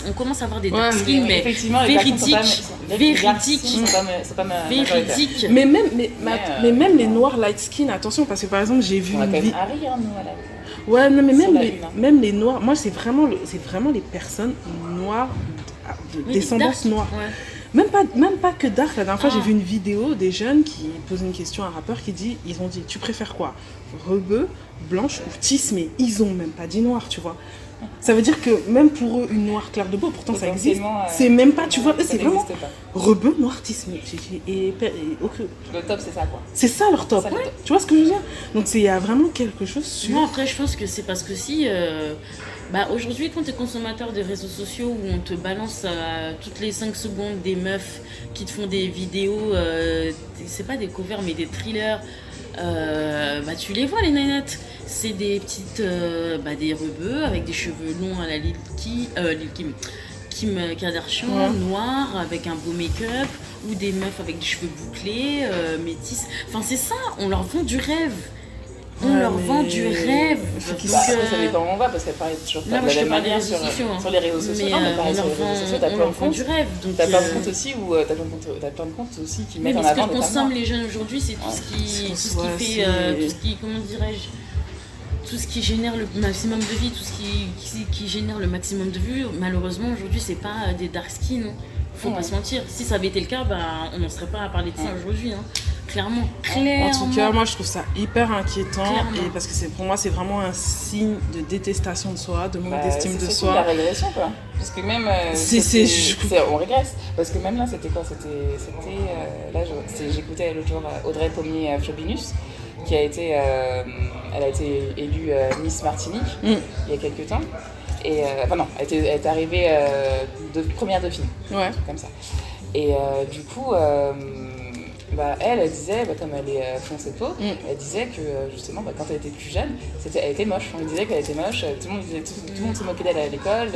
Speaker 2: on commence à avoir des dark skin, mais
Speaker 1: effectivement, les garçons sont pas-
Speaker 2: véridiques,
Speaker 1: c'est pas majoritaire.
Speaker 2: véridiques.
Speaker 3: Mais même,
Speaker 1: Mais,
Speaker 3: même les noirs light skin, attention, parce que par exemple, j'ai vu
Speaker 1: On a
Speaker 3: une
Speaker 1: quand même
Speaker 3: vie...
Speaker 1: Harry, hein, nous, à la.
Speaker 3: Ouais, non, mais
Speaker 1: Sur
Speaker 3: même
Speaker 1: la
Speaker 3: les,
Speaker 1: une, hein.
Speaker 3: même les noirs, moi c'est vraiment les personnes noires, de
Speaker 2: Oui,
Speaker 3: descendance
Speaker 2: dark,
Speaker 3: noire.
Speaker 2: ouais.
Speaker 3: Même pas que dark. La dernière fois,
Speaker 2: Ah.
Speaker 3: j'ai vu une vidéo des jeunes qui posent une question à un rappeur qui dit, ils ont dit, tu préfères quoi? Rebeu, blanche ou tissée? Ils ont même pas dit noir, tu vois. Ça veut dire que même pour eux, une noire claire de peau, pourtant ça existe.
Speaker 1: Potentiellement,
Speaker 3: C'est même pas, tu vois, eux
Speaker 1: ça
Speaker 3: c'est vraiment
Speaker 1: n'existe pas.
Speaker 3: rebeu, noir, tissée. Ok.
Speaker 1: Le top, c'est ça, quoi.
Speaker 3: C'est ça leur top.
Speaker 1: C'est ça, le top.
Speaker 3: Tu vois ce que je veux dire? Donc il y a vraiment quelque chose sur...
Speaker 2: Moi, après, je pense que c'est parce que si. Aujourd'hui, quand tu es consommateur des réseaux sociaux où on te balance toutes les 5 secondes des meufs qui te font des vidéos, c'est pas des covers mais des thrillers, tu les vois les nanettes. C'est des petites. Des rebeux avec des cheveux longs à la Lil Kim. Kim Kardashian, noir, avec un beau make-up, ou des meufs avec des cheveux bouclés, métisses. Enfin, c'est ça, on leur vend du rêve. On
Speaker 3: Ouais,
Speaker 2: leur
Speaker 3: mais
Speaker 2: vend du rêve.
Speaker 3: qu'ils
Speaker 2: Donc,
Speaker 1: Après, ça dépend où on va, parce qu'elle paraît toujours
Speaker 2: là,
Speaker 1: pas
Speaker 2: moi,
Speaker 1: de
Speaker 2: je
Speaker 1: la
Speaker 2: te
Speaker 1: même
Speaker 2: parle des
Speaker 1: manière
Speaker 2: réseaux sociaux. Hein.
Speaker 1: sur les réseaux sociaux.
Speaker 2: Mais
Speaker 1: Non, mais pareil,
Speaker 2: on
Speaker 1: sur
Speaker 2: leur
Speaker 1: les réseaux sociaux,
Speaker 2: vend,
Speaker 1: t'as
Speaker 2: on
Speaker 1: plein
Speaker 2: leur
Speaker 1: de
Speaker 2: vend
Speaker 1: comptes.
Speaker 2: du rêve. Donc,
Speaker 1: T'as plein de comptes aussi où t'as plein de comptes aussi qui
Speaker 2: mais
Speaker 1: mettent en
Speaker 2: ce que
Speaker 1: avant des femmes
Speaker 2: consomment
Speaker 1: noires.
Speaker 2: les jeunes aujourd'hui, c'est tout ce qui,
Speaker 3: Ouais,
Speaker 2: fait, tout ce qui, comment dirais-je, tout ce qui génère le maximum de vie, tout ce qui génère le maximum de vues. Malheureusement, aujourd'hui, c'est pas des dark skins. Hein. Faut pas se mentir. Si ça avait été le cas, on n'en serait pas à parler de ça aujourd'hui. Hein. Clairement.
Speaker 3: En tout cas, moi je trouve ça hyper inquiétant
Speaker 2: Clairement.
Speaker 3: et parce que pour moi c'est vraiment un signe de détestation de soi, de manque d'estime de
Speaker 1: C'est
Speaker 3: soi.
Speaker 1: la régression, quoi. Parce que même. On régresse. Parce que même là, c'était quoi j'écoutais l'autre jour Audrey Pommier-Flobinus, qui a été. Elle a été élue Miss Martinique il y a quelques temps. Et, elle est arrivée première dauphine.
Speaker 3: Ouais.
Speaker 1: Un truc comme ça. Et du coup. Elle disait, comme elle est foncée de peau, elle disait que justement quand elle était plus jeune, elle était moche. On lui disait qu'elle était moche, tout le monde se moquait d'elle à l'école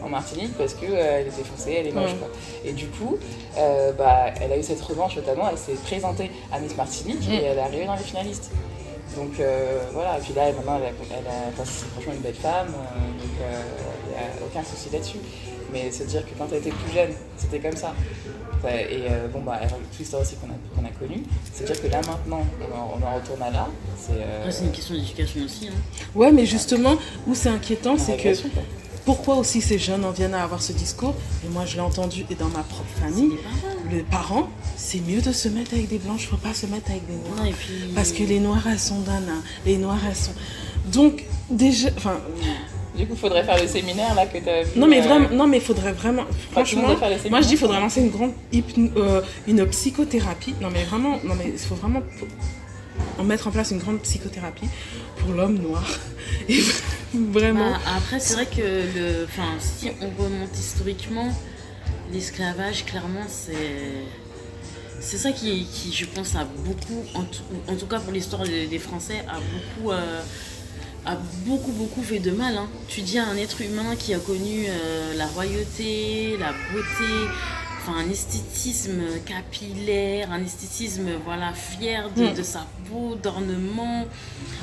Speaker 1: en Martinique parce qu'elle était foncée, elle est moche. Quoi. Et du coup, elle a eu cette revanche notamment, elle s'est présentée à Miss Martinique et elle est arrivée dans les finalistes. Donc voilà, et puis là maintenant c'est franchement une belle femme, donc il n'y a aucun souci là-dessus. Mais se dire que quand elle était plus jeune, c'était comme ça. Et toute l'histoire aussi qu'on a connue, c'est dire que là maintenant, on en retourne à là.
Speaker 2: Après, c'est une question d'éducation aussi. Hein.
Speaker 3: Ouais, mais justement, où c'est inquiétant, c'est que
Speaker 1: régression, quoi.
Speaker 3: pourquoi aussi ces jeunes en viennent à avoir ce discours? Et moi je l'ai entendu et dans ma propre famille, les parents, c'est mieux de se mettre avec des blanches, faut pas se mettre avec des noirs.
Speaker 2: Non, et puis...
Speaker 3: Parce que les noirs elles sont dana, les noirs elles sont... Donc déjà,
Speaker 1: Du coup, il faudrait faire le séminaire là que tu as vu.
Speaker 3: Non mais vraiment, non mais il faudrait vraiment, franchement,
Speaker 1: tout le monde doit faire les
Speaker 3: moi je dis il
Speaker 1: séminaires.
Speaker 3: faudrait lancer une grande une psychothérapie. Non mais il faut vraiment mettre en place une grande psychothérapie pour l'homme noir. Et vraiment.
Speaker 2: Après, c'est vrai que si on remonte historiquement, l'esclavage, clairement, c'est ça qui, je pense, a beaucoup, en tout cas pour l'histoire des Français, a beaucoup fait de mal. Hein. Tu dis à un être humain qui a connu la royauté, la beauté, un esthétisme capillaire, un esthétisme fier de sa peau, d'ornement,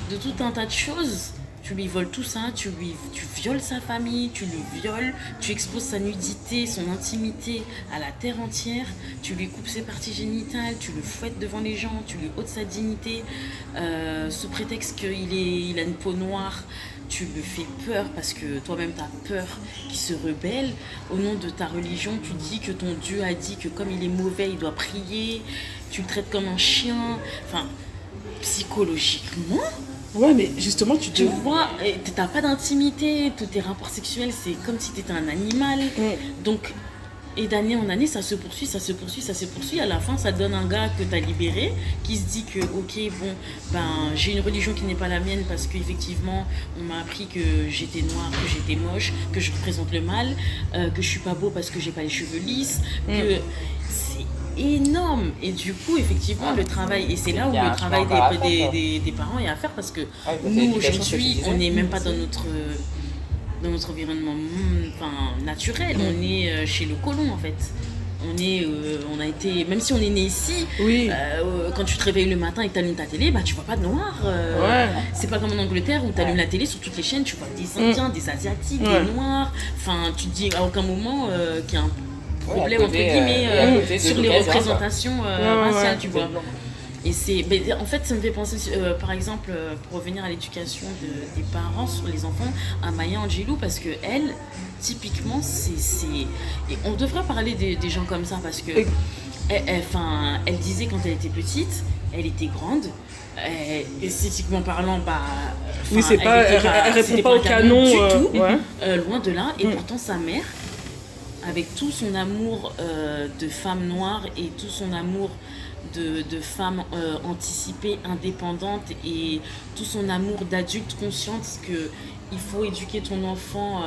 Speaker 2: de tout un tas de choses. Tu lui voles tout ça, tu violes sa famille, tu le violes, tu exposes sa nudité, son intimité à la terre entière, tu lui coupes ses parties génitales, tu le fouettes devant les gens, tu lui ôtes sa dignité, sous prétexte qu'il a une peau noire, tu le fais peur parce que toi-même tu as peur qu'il se rebelle. Au nom de ta religion, tu dis que ton Dieu a dit que comme il est mauvais, il doit prier, tu le traites comme un chien, enfin, psychologiquement...
Speaker 3: Ouais, mais justement,
Speaker 2: tu vois, t'as pas d'intimité, tous tes rapports sexuels, c'est comme si t'étais un animal. Donc, et d'année en année, ça se poursuit. À la fin, ça donne un gars que t'as libéré, qui se dit que, ok, bon, ben, j'ai une religion qui n'est pas la mienne parce qu'effectivement, on m'a appris que j'étais noire, que j'étais moche, que je représente le mal, que je suis pas beau parce que j'ai pas les cheveux lisses, que c'est énorme. Et du coup, effectivement, le travail, et c'est là où le travail des parents est à faire parce que nous, aujourd'hui, on n'est même pas dans notre environnement naturel. On est chez le colon, en fait. On a été, même si on est né ici, quand tu te réveilles le matin et que tu allumes ta télé, bah tu vois pas de noirs. C'est pas comme en Angleterre où tu allumes la télé sur toutes les chaînes, tu vois des Indiens, des Asiatiques, des Noirs. Enfin, tu te dis à aucun moment qu'il y a un problème entre guillemets sur les représentations raciales, tu vois. Et en fait, ça me fait penser, par exemple, pour revenir à l'éducation des parents sur les enfants, à Maya Angelou, parce que elle, typiquement, et on devrait parler des gens comme ça, parce que elle disait quand elle était petite, elle était grande, esthétiquement parlant,
Speaker 3: oui, c'est pas, elle répond pas au canon
Speaker 2: du tout, loin de là, et pourtant sa mère, avec tout son amour de femme noire et tout son amour de femme anticipée, indépendante, et tout son amour d'adulte consciente qu'il faut éduquer ton enfant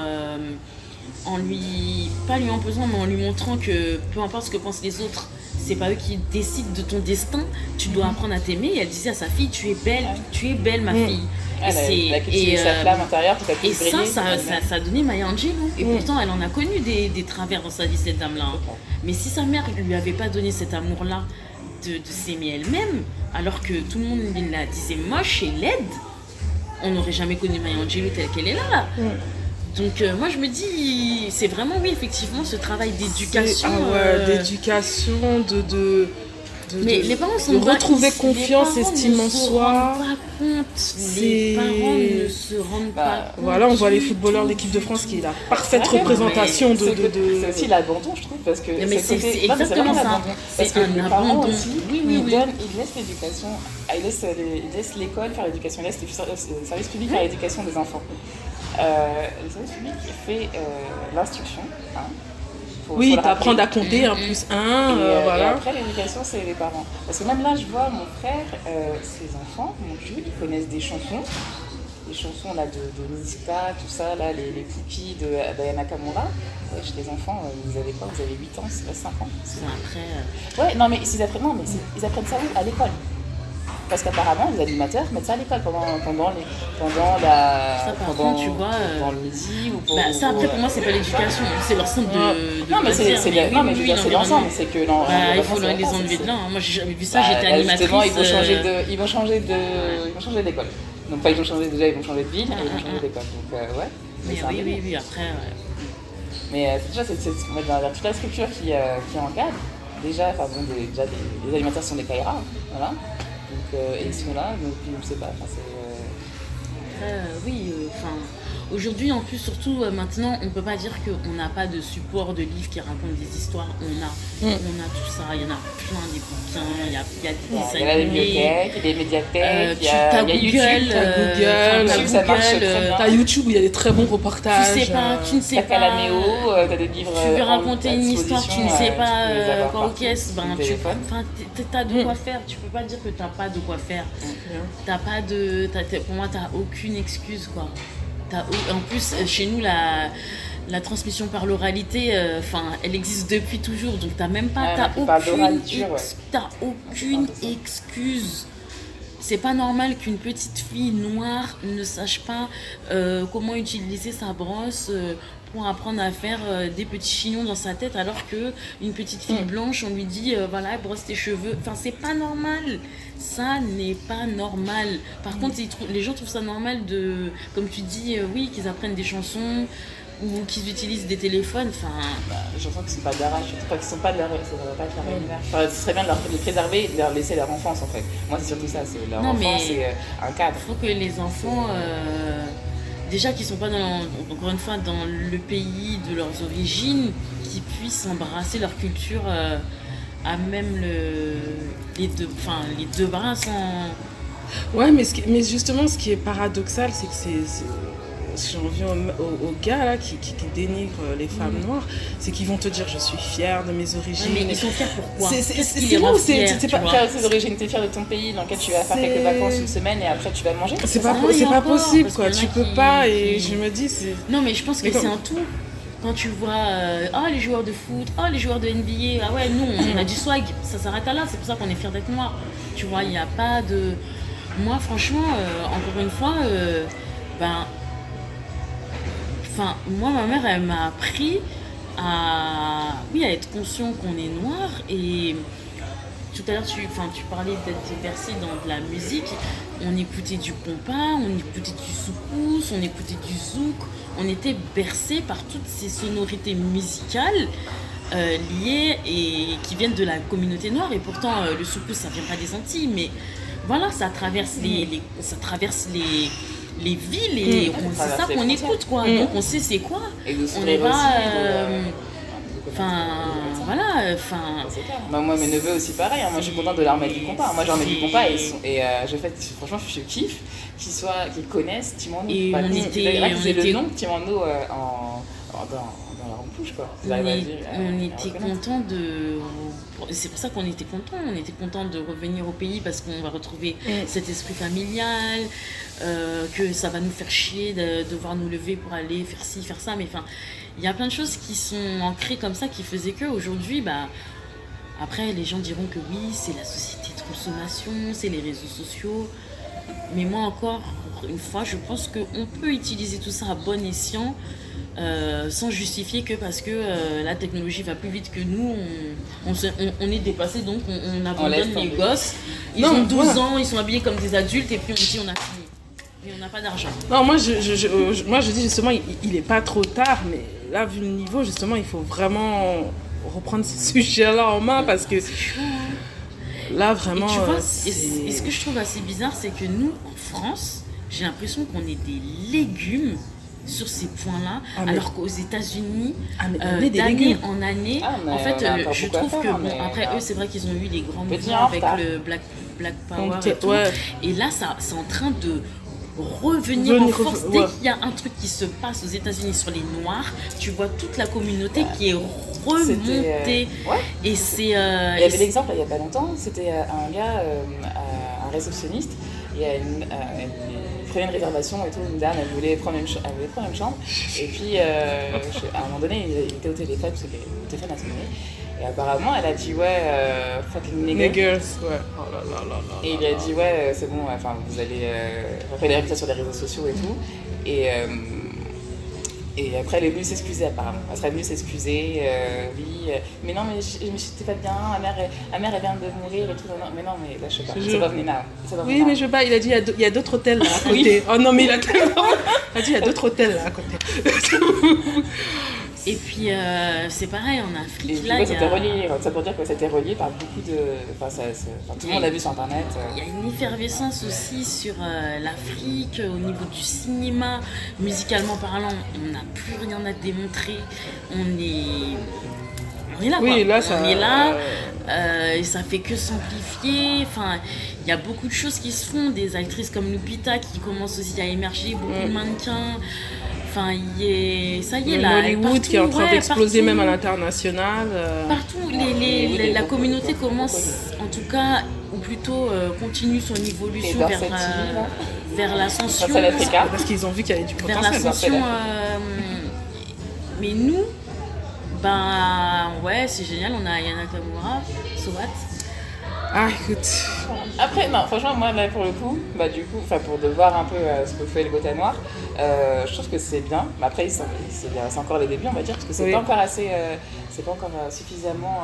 Speaker 2: en lui, pas lui imposant, mais en lui montrant que peu importe ce que pensent les autres, c'est pas eux qui décident de ton destin, tu dois apprendre à t'aimer. Et elle disait à sa fille, tu es belle ma fille.
Speaker 1: Et sa flamme intérieure qui t'a fait briller.
Speaker 2: Ça a donné Maya Angelou. Et pourtant, elle en a connu des travers dans sa vie, cette dame-là. Mais si sa mère lui avait pas donné cet amour-là, de s'aimer elle-même, alors que tout le monde la disait moche et laide, on n'aurait jamais connu Maya Angelou telle qu'elle est là. Donc moi je me dis, c'est vraiment effectivement ce travail d'éducation.
Speaker 3: D'éducation,
Speaker 2: mais les parents sont
Speaker 3: retrouver confiance, estime en soi.
Speaker 2: Les parents ne se rendent pas compte.
Speaker 3: Voilà, on voit les footballeurs, l'équipe de France qui est la parfaite représentation de.
Speaker 1: C'est aussi l'abandon, je trouve, parce que.
Speaker 2: Mais c'est exactement ça.
Speaker 1: Parce que les parents aussi, ils laissent l'éducation, ils laissent l'école faire l'éducation, ils laissent le service public faire l'éducation des enfants. Le service public fait l'instruction.
Speaker 3: Oui, t'apprends à compter, 1 plus 1, voilà.
Speaker 1: Et après, l'éducation, c'est les parents. Parce que même là, je vois mon frère, ses enfants, mon Jules, ils connaissent des chansons. Des chansons là, de Niska, tout ça, là, les cookies de Aya Nakamura. Ouais, chez les enfants, vous avez quoi? Vous avez 8 ans, 5 ans.
Speaker 2: C'est après...
Speaker 1: Ouais, non, mais ils apprennent ça où? À l'école. Parce qu'apparemment, les animateurs mettent ça à l'école pendant
Speaker 2: tu vois,
Speaker 1: le midi ou pour...
Speaker 2: ça, après, pour moi, c'est pas l'éducation, c'est leur centre de
Speaker 1: non, mais c'est l'ensemble, c'est que...
Speaker 2: il faut les enlever de là. Moi, j'ai jamais vu ça, j'étais animatrice.
Speaker 1: Justement, ils vont changer d'école. Donc, pas ils vont changer de ville, et ils vont changer d'école. Donc, ouais.
Speaker 2: Mais oui, après...
Speaker 1: Mais déjà, c'est toute la structure qui encadre. Déjà, les animateurs sont des Kaira, voilà. Donc, et ils sont là, donc je ne sais pas.
Speaker 2: Aujourd'hui, en plus, surtout maintenant, on ne peut pas dire qu'on n'a pas de support de livres qui racontent des histoires. On a tout ça, il y en a plein, des bouquins, il y a des dessins.
Speaker 1: Il y a la bibliothèque, il y a des médiathèques, il y a
Speaker 3: YouTube, t'as YouTube où il y a des très bons reportages.
Speaker 2: Tu ne sais pas.
Speaker 1: T'as Calaméo, t'as des livres.
Speaker 2: Tu veux raconter une histoire, tu ne sais pas quoi aux caisses. T'as de quoi faire. Tu peux pas dire que t'as pas de quoi faire. Pour moi, t'as aucune excuse, quoi. En plus, chez nous, la transmission par l'oralité, elle existe depuis toujours, donc t'as même pas, t'as aucune excuse. C'est pas normal qu'une petite fille noire ne sache pas comment utiliser sa brosse pour apprendre à faire des petits chignons dans sa tête alors que une petite fille blanche, on lui dit voilà, brosse tes cheveux. Enfin, c'est pas normal. Ça n'est pas normal. Par contre, les gens trouvent ça normal de, comme tu dis, oui, qu'ils apprennent des chansons ou qu'ils utilisent des téléphones. Enfin,
Speaker 1: j'entends qu'ils ne sont pas d'arrache, je crois qu'ils ne sont pas de leur, ça ne va pas être leur univers. Enfin, ce serait bien de les préserver et de leur laisser leur enfance en fait. Moi, c'est surtout ça, c'est leur enfance, c'est un cadre.
Speaker 2: Il faut que les enfants, déjà qu'ils ne sont pas encore une fois dans le pays de leurs origines, qu'ils puissent embrasser leur culture à même les deux bras sans...
Speaker 3: Ouais, mais justement, ce qui est paradoxal, c'est que j'en viens aux gars là, qui dénigrent les femmes noires, c'est qu'ils vont te dire je suis fière de mes origines.
Speaker 2: Mais ils sont fiers pourquoi?
Speaker 3: C'est là où c'est
Speaker 1: pas fier de tes origines, t'es fier de ton pays dans lequel tu vas faire quelques vacances une semaine et après tu vas manger.
Speaker 3: C'est pas possible quoi, tu peux pas et je me dis c'est...
Speaker 2: Non mais je pense que c'est un tout. Quand tu vois les joueurs de foot, les joueurs de NBA, ah ouais, nous on a du swag, ça s'arrête à là, c'est pour ça qu'on est fiers d'être noirs. Tu vois, il n'y a pas de... Moi franchement, encore une fois, moi ma mère elle m'a appris à être conscient qu'on est noir. Et tout à l'heure tu parlais d'être bercé dans de la musique. On écoutait du compas, on écoutait du soukous, on écoutait du zouk. On était bercé par toutes ces sonorités musicales liées et qui viennent de la communauté noire. Et pourtant le soukous ça vient pas des Antilles, mais voilà, ça traverse les villes et c'est ça qu'on écoute quoi. Donc on sait c'est quoi. On est pas
Speaker 1: moi mes neveux aussi pareil, moi je suis contente de leur mettre du compas. Moi j'en mets du compas et franchement je kiffe qu'ils connaissent Timando. C'est le nom Timando dans leur bouche quoi.
Speaker 2: On était content de... C'est pour ça qu'on était content. On était content de revenir au pays parce qu'on va retrouver cet esprit familial, que ça va nous faire chier de devoir nous lever pour aller faire ci, faire ça. Mais enfin, il y a plein de choses qui sont ancrées comme ça qui faisaient qu'aujourd'hui, après les gens diront que oui, c'est la société de consommation, c'est les réseaux sociaux. Mais moi encore une fois, je pense qu'on peut utiliser tout ça à bon escient. Sans justifier que parce que la technologie va plus vite que nous, on est dépassé, donc on abandonne les gosses. Ils ont 12 ans, ils sont habillés comme des adultes et puis on dit on a fini. Mais on n'a pas d'argent.
Speaker 3: Non, moi je dis justement, il est pas trop tard, mais là, vu le niveau, justement, il faut vraiment reprendre ces sujets-là en main parce que là, vraiment...
Speaker 2: Et tu vois, et ce que je trouve assez bizarre, c'est que nous, en France, j'ai l'impression qu'on est des légumes sur ces points-là, alors qu'aux États-Unis, d'année en année, en fait, je trouve que après eux, c'est vrai qu'ils ont eu des grands mouvements avec le Black Power et tout, et là, c'est en train de revenir en force. Dès qu'il y a un truc qui se passe aux États-Unis sur les Noirs, tu vois toute la communauté qui est remontée. Et c'est. Il y
Speaker 1: avait l'exemple il n'y a pas longtemps, c'était un gars, un réceptionniste, il prenait une réservation et tout, une dame, elle voulait prendre une chambre. Et puis, à un moment donné, il était au téléphone, parce que le téléphone a sonné. Et apparemment, elle a dit, fucking niggers.
Speaker 3: Ouais. Oh là là là là.
Speaker 1: Et il a dit, c'est bon, vous allez... Après, il a mis ça sur les réseaux sociaux et tout. Et après, elle est venue s'excuser apparemment. Elle serait venue s'excuser, mais non, mais je me suis pas bien, ma mère elle vient de mourir et tout. Non, mais non, mais là je sais pas, c'est pas venu là.
Speaker 3: Oui, mais je sais pas, il a dit il y a d'autres hôtels là à côté. Oh non, mais il a dit il y a d'autres hotels là à côté.
Speaker 2: Et puis c'est pareil en Afrique. Là,
Speaker 1: ça pour dire que c'était relié par beaucoup de... tout le monde l'a vu sur internet.
Speaker 2: Il y a une effervescence aussi sur l'Afrique, au niveau du cinéma. Musicalement parlant, on n'a plus rien à démontrer. On est là,
Speaker 3: oui,
Speaker 2: quoi.
Speaker 3: Là, ça...
Speaker 2: On est là, et ça fait que s'amplifier. Enfin, il y a beaucoup de choses qui se font. Des actrices comme Lupita qui commencent aussi à émerger, beaucoup de mannequins. Enfin, ça y est, là.
Speaker 3: Hollywood partout, qui est en train d'exploser même à l'international.
Speaker 2: Partout, la communauté commence, en tout cas, ou plutôt continue son évolution vers l'ascension.
Speaker 3: Parce qu'ils ont vu qu'il y avait du potentiel.
Speaker 2: Vers l'ascension. Mais nous, c'est génial, on a Yana Kamura, So What.
Speaker 3: Ah, écoute.
Speaker 1: Après, non, franchement, moi, là, pour le coup, bah, du coup, pour de voir un peu ce que fait le Gotha Noir, je trouve que c'est bien. Mais après, c'est encore les débuts, on va dire, parce que c'est pas encore assez, c'est pas encore suffisamment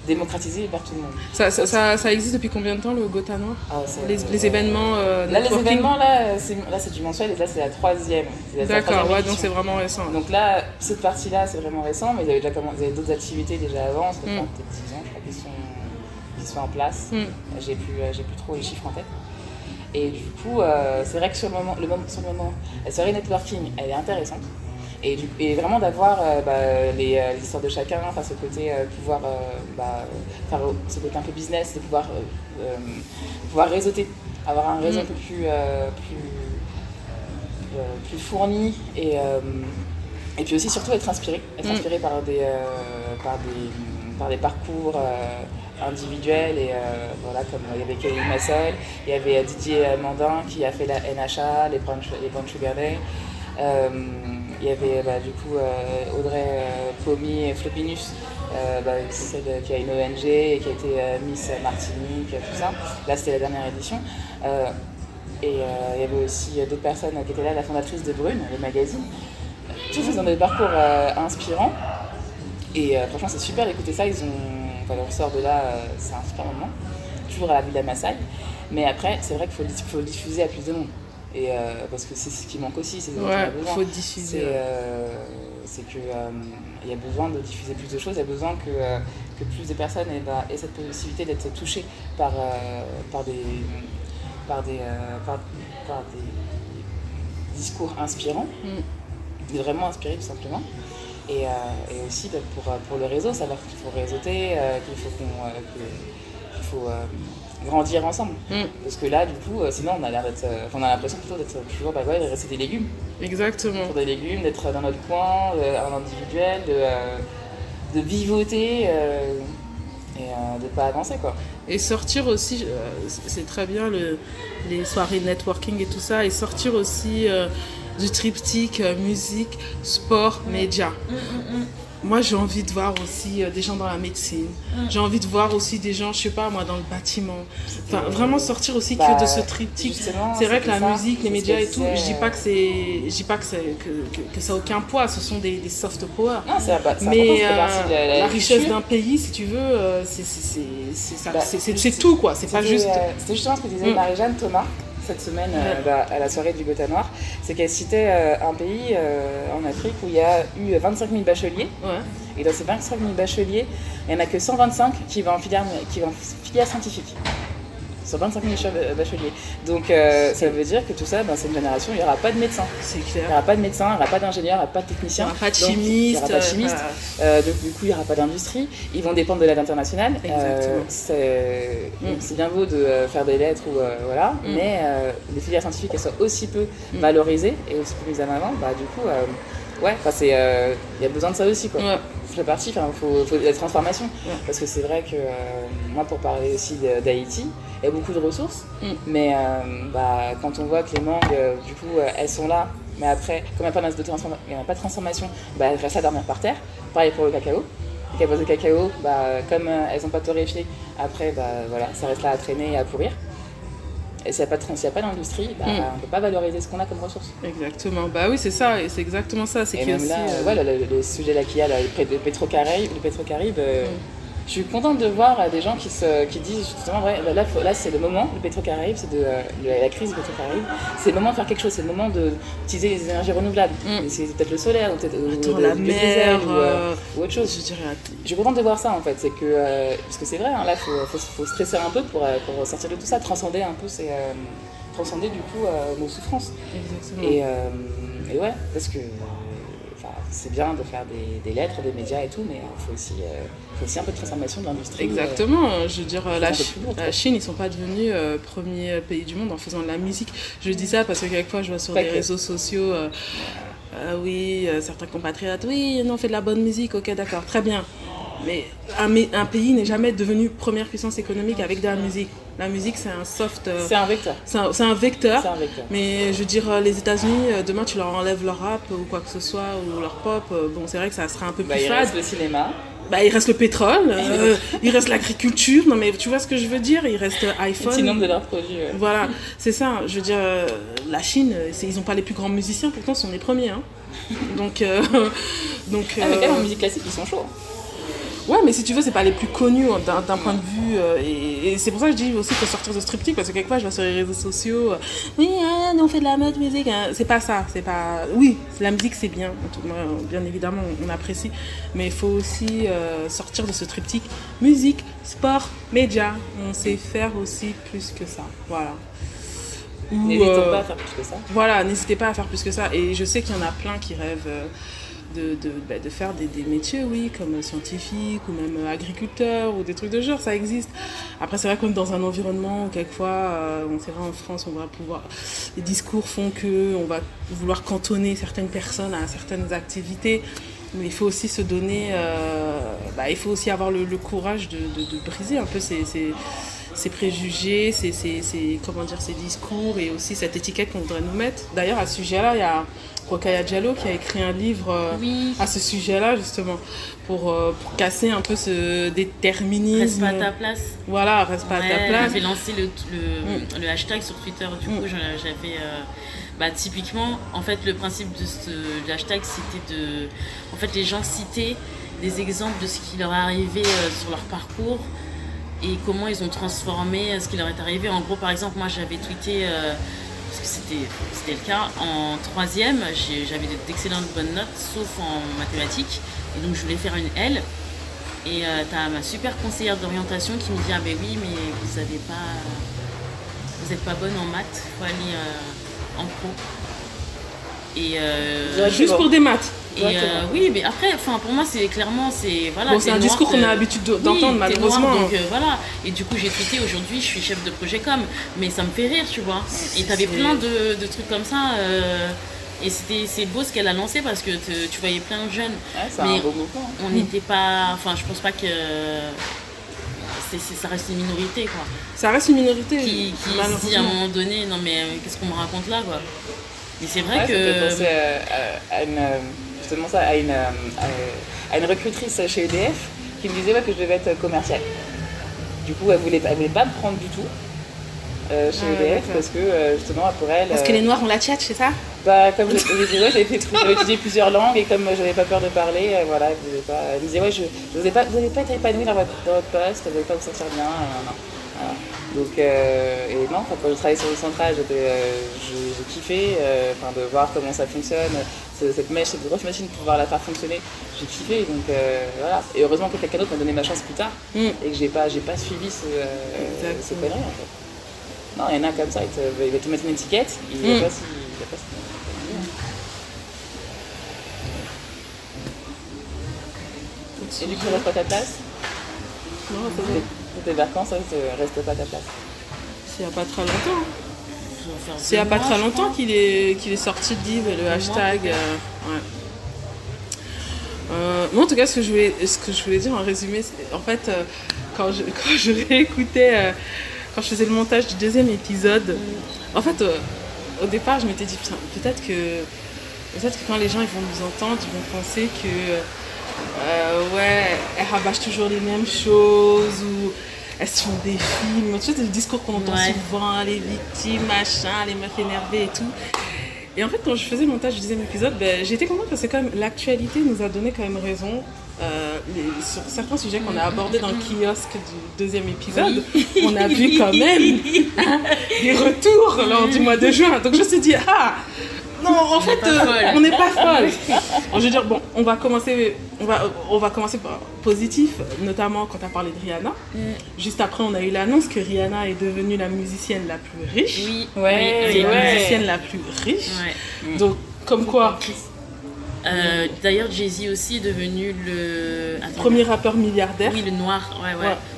Speaker 1: démocratisé vers tout le monde.
Speaker 3: Ça existe depuis combien de temps, le Gotha Noir? Les événements
Speaker 1: là, les événements, là, c'est du mensuel, et là, c'est la troisième.
Speaker 3: D'accord, ouais, donc c'est vraiment récent.
Speaker 1: Donc là, cette partie-là, c'est vraiment récent, mais ils avaient d'autres activités déjà avant, ça fait peut-être 10 ans, je crois, qui sont en place. J'ai plus trop les chiffres en tête. Et du coup, c'est vrai que sur le moment, la soirée networking, elle est intéressante. Et vraiment d'avoir les histoires de chacun, ce côté pouvoir faire ce côté un peu business, de pouvoir réseauter, avoir un réseau un peu plus fourni et puis aussi surtout être inspiré par des parcours individuels et voilà, comme il y avait Kelly Massol, il y avait Didier Mandin qui a fait la NHA, les Brown Sugar Day. Il y avait du coup Audrey Pomy et Flopinus, celle qui a une ONG et qui a été Miss Martinique, tout ça. Là, c'était la dernière édition. Et il y avait aussi d'autres personnes qui étaient là, la fondatrice de Brune, le magazine. Tous ils ont des parcours inspirants. Et franchement, c'est super d'écouter ça. On sort de là, c'est un super moment. Toujours à la Villa Massai. Mais après, c'est vrai qu'il faut le diffuser à plus de monde. Et parce que c'est ce qui manque aussi, c'est
Speaker 3: il faut diffuser.
Speaker 1: C'est que il y a besoin de diffuser plus de choses, il y a besoin que plus de personnes aient cette possibilité d'être touchées par des discours inspirants, vraiment inspirés tout simplement. Et aussi pour le réseau, savoir qu'il faut réseauter, qu'il faut grandir ensemble. Parce que là, du coup, sinon on a l'impression plutôt d'être toujours de rester des légumes.
Speaker 3: Exactement.
Speaker 1: Des légumes, d'être dans notre coin, en individuel, de vivoter et de pas avancer, quoi.
Speaker 3: Et sortir aussi, c'est très bien les soirées networking et tout ça, et sortir aussi du triptyque musique, sport, médias. Moi, j'ai envie de voir aussi des gens dans la médecine. J'ai envie de voir aussi des gens, je sais pas moi, dans le bâtiment. Enfin, vraiment sortir aussi que de ce triptyque. C'est vrai que la musique, les médias et tout, je dis pas que ça a aucun poids. Ce sont des soft power.
Speaker 1: Non,
Speaker 3: mais la richesse d'un pays, si tu veux, c'est tout, quoi. C'est pas juste.
Speaker 1: C'était justement ce que disait Marie-Jeanne Thomas cette semaine à la soirée du Gotha Noir, c'est qu'elle citait un pays en Afrique où il y a eu 25 000 bacheliers. Et dans ces 25 000 bacheliers, il n'y en a que 125 qui vont en filière scientifique. Sur 25 000 bacheliers. Donc ça veut dire que tout ça, c'est une génération où il n'y aura pas de médecins.
Speaker 3: C'est clair.
Speaker 1: Il n'y aura pas de médecins, il n'y aura pas d'ingénieurs, il n'y aura pas de techniciens.
Speaker 3: Il n'y aura pas de chimistes.
Speaker 1: Donc du coup, il n'y aura pas d'industrie. Ils vont dépendre de l'aide internationale. C'est bien beau de faire des lettres, voilà, mais les filières scientifiques, elles soient aussi peu valorisées et aussi peu mises en avant. Du coup, il y a besoin de ça aussi, quoi. Ça fait partie, il faut de la transformation. Parce que c'est vrai que moi, pour parler aussi d'Haïti, il y a beaucoup de ressources, mais quand on voit que les mangues, du coup, elles sont là, mais après, comme il n'y a pas de transformation, elles restent à dormir par terre. Pareil pour le cacao. Les cabosses de cacao, comme elles n'ont pas torréfié, après, ça reste là à traîner et à pourrir. Et s'il n'y a pas d'industrie, on ne peut pas valoriser ce qu'on a comme ressources.
Speaker 3: Exactement. Oui, c'est ça, et c'est exactement ça.
Speaker 1: Et même là, le sujet là qu'il y a, le Pétrocaraïbe, je suis contente de voir des gens qui disent justement, là c'est le moment, le Pétrocaraïbe, c'est la crise du Pétrocaraïbe, c'est le moment de faire quelque chose, c'est le moment d'utiliser les énergies renouvelables. C'est peut-être le solaire, ou peut-être
Speaker 3: la mer,
Speaker 1: ou autre chose. Je suis contente de voir ça en fait, c'est que, parce que c'est vrai, là faut stresser un peu pour sortir de tout ça, transcender un peu transcender du coup nos souffrances.
Speaker 3: Exactement.
Speaker 1: Et parce que c'est bien de faire des lettres, des médias et tout, mais il faut aussi un peu de transformation de l'industrie.
Speaker 3: Exactement. Je veux dire, la Chine, ils ne sont pas devenus premier pays du monde en faisant de la musique. Je dis ça parce que quelquefois, je vois sur les réseaux sociaux, certains compatriotes, on fait de la bonne musique, ok, d'accord, très bien. Mais un pays n'est jamais devenu première puissance économique avec de la musique. La musique, c'est un soft...
Speaker 1: C'est un vecteur.
Speaker 3: C'est un vecteur.
Speaker 1: C'est un vecteur.
Speaker 3: Mais je veux dire, les États-Unis, demain, tu leur enlèves leur rap ou quoi que ce soit, ou leur pop, bon, c'est vrai que ça sera un peu plus
Speaker 1: Il
Speaker 3: fade.
Speaker 1: reste le cinéma.
Speaker 3: Il reste le pétrole, il reste l'agriculture, non mais tu vois ce que je veux dire, il reste iPhone.
Speaker 1: Petit nombre de leurs produits.
Speaker 3: Voilà, c'est ça, je veux dire, la Chine, ils n'ont pas les plus grands musiciens, pourtant ce sont les premiers. Hein. Donc,
Speaker 1: mais quand même, en musique classique, ils sont chauds.
Speaker 3: Ouais, mais si tu veux, c'est pas les plus connus d'un point de vue. Et c'est pour ça que je dis aussi qu'il faut sortir de ce triptyque, parce que quelquefois, je vois sur les réseaux sociaux, oui, nous on fait de la mode musique. C'est pas ça, c'est pas. Oui, la musique c'est bien, bien évidemment, on apprécie, mais il faut aussi sortir de ce triptyque musique, sport, médias. On sait faire aussi plus que ça. Voilà.
Speaker 1: N'hésitons pas à faire plus que ça.
Speaker 3: Voilà, n'hésitez pas à faire plus que ça. Et je sais qu'il y en a plein qui rêvent. De faire des métiers, oui, comme scientifique ou même agriculteur ou des trucs de genre, ça existe. Après, c'est vrai qu'on est dans un environnement où quelquefois, c'est vrai en France, on va pouvoir... Les discours font qu'on va vouloir cantonner certaines personnes à certaines activités, mais il faut aussi se donner... il faut aussi avoir le courage de briser un peu ces préjugés, ces discours et aussi cette étiquette qu'on voudrait nous mettre. D'ailleurs, à ce sujet-là, il y a Rokhaya Diallo qui a écrit un livre à ce sujet-là, justement, pour casser un peu ce déterminisme.
Speaker 2: Reste pas à ta place.
Speaker 3: Voilà, reste pas à ta place.
Speaker 2: J'avais lancé le hashtag sur Twitter, du coup, j'avais... typiquement, en fait, le principe de hashtag, c'était de... En fait, les gens citaient des exemples de ce qui leur est arrivé sur leur parcours et comment ils ont transformé ce qui leur est arrivé. En gros, par exemple, moi, j'avais tweeté... parce que c'était le cas, en 3e, j'avais d'excellentes bonnes notes, sauf en mathématiques, et donc je voulais faire une L, et t'as ma super conseillère d'orientation qui me dit « Ah ben oui, mais vous êtes pas bonne en maths, faut aller en pro. » Et
Speaker 3: juste pour des maths.
Speaker 2: oui, mais après, pour moi, c'est clairement, voilà.
Speaker 3: Bon, c'est un discours qu'on a l'habitude d'entendre, malheureusement.
Speaker 2: Donc voilà. Et du coup, j'ai tweeté aujourd'hui, je suis chef de projet com, mais ça me fait rire, tu vois. Et t'avais plein de trucs comme ça. Et c'est beau ce qu'elle a lancé parce que tu voyais plein de jeunes.
Speaker 1: Ouais, c'est un beau mouvement.
Speaker 2: On n'était pas. Enfin, je pense pas que. Ça reste une minorité, quoi.
Speaker 3: Ça reste une minorité.
Speaker 2: Qui se dit à un moment donné, non mais qu'est-ce qu'on me raconte là, quoi. Mais c'est vrai que.
Speaker 1: Ça fait penser à une recrutrice chez EDF qui me disait que je devais être commerciale. Du coup, elle voulait pas me prendre du tout chez EDF parce que justement pour elle.
Speaker 3: Parce que les Noirs ont la tchatche, c'est ça?
Speaker 1: Comme j'avais étudié plusieurs langues et comme j'avais pas peur de parler, voilà, elle me disait vous n'allez pas être épanoui dans votre poste, vous n'allez pas vous sentir bien. Voilà. Donc, et non, quand je travaillais sur le central, j'ai kiffé de voir comment ça fonctionne, cette grosse machine pour pouvoir la faire fonctionner, j'ai kiffé. Donc voilà. Et heureusement que quelqu'un d'autre m'a donné ma chance plus tard et que j'ai pas suivi ce connerie en fait. Non, il y en a comme ça, il va te mettre une étiquette, il ne va pas si. Et du coup, tu restes pas à ta place?
Speaker 3: Non, c'est vrai.
Speaker 1: Pour tes vacances, reste pas à ta place.
Speaker 3: C'est il n'y a pas très longtemps. C'est il n'y a pas très longtemps qu'il est sorti de livre, le hashtag. Moi, en tout cas, ce que je voulais dire en résumé, c'est en fait, quand je réécoutais, quand je faisais le montage du 2e épisode, en fait, au départ, je m'étais dit, peut-être que quand les gens ils vont nous entendre, ils vont penser que elles rabâchent toujours les mêmes choses ou elles se font des films. Tu sais, c'est le discours qu'on entend souvent, les victimes, machin, les meufs énervées et tout. Et en fait, quand je faisais le montage du 2e épisode, j'étais contente parce que quand même, l'actualité nous a donné quand même raison. Sur certains sujets qu'on a abordés dans le kiosque du 2e épisode, on a vu quand même des retours lors du mois de juin. Donc je me suis dit, non, en fait, on n'est pas folle. Je veux dire, bon, on va commencer par positif, notamment quand tu as parlé de Rihanna. Juste après, on a eu l'annonce que Rihanna est devenue la musicienne la plus riche. La musicienne la plus riche. Donc, comme quoi...
Speaker 2: D'ailleurs, Jay-Z aussi est devenu le
Speaker 3: premier rappeur milliardaire.
Speaker 2: Oui, le noir, ouais.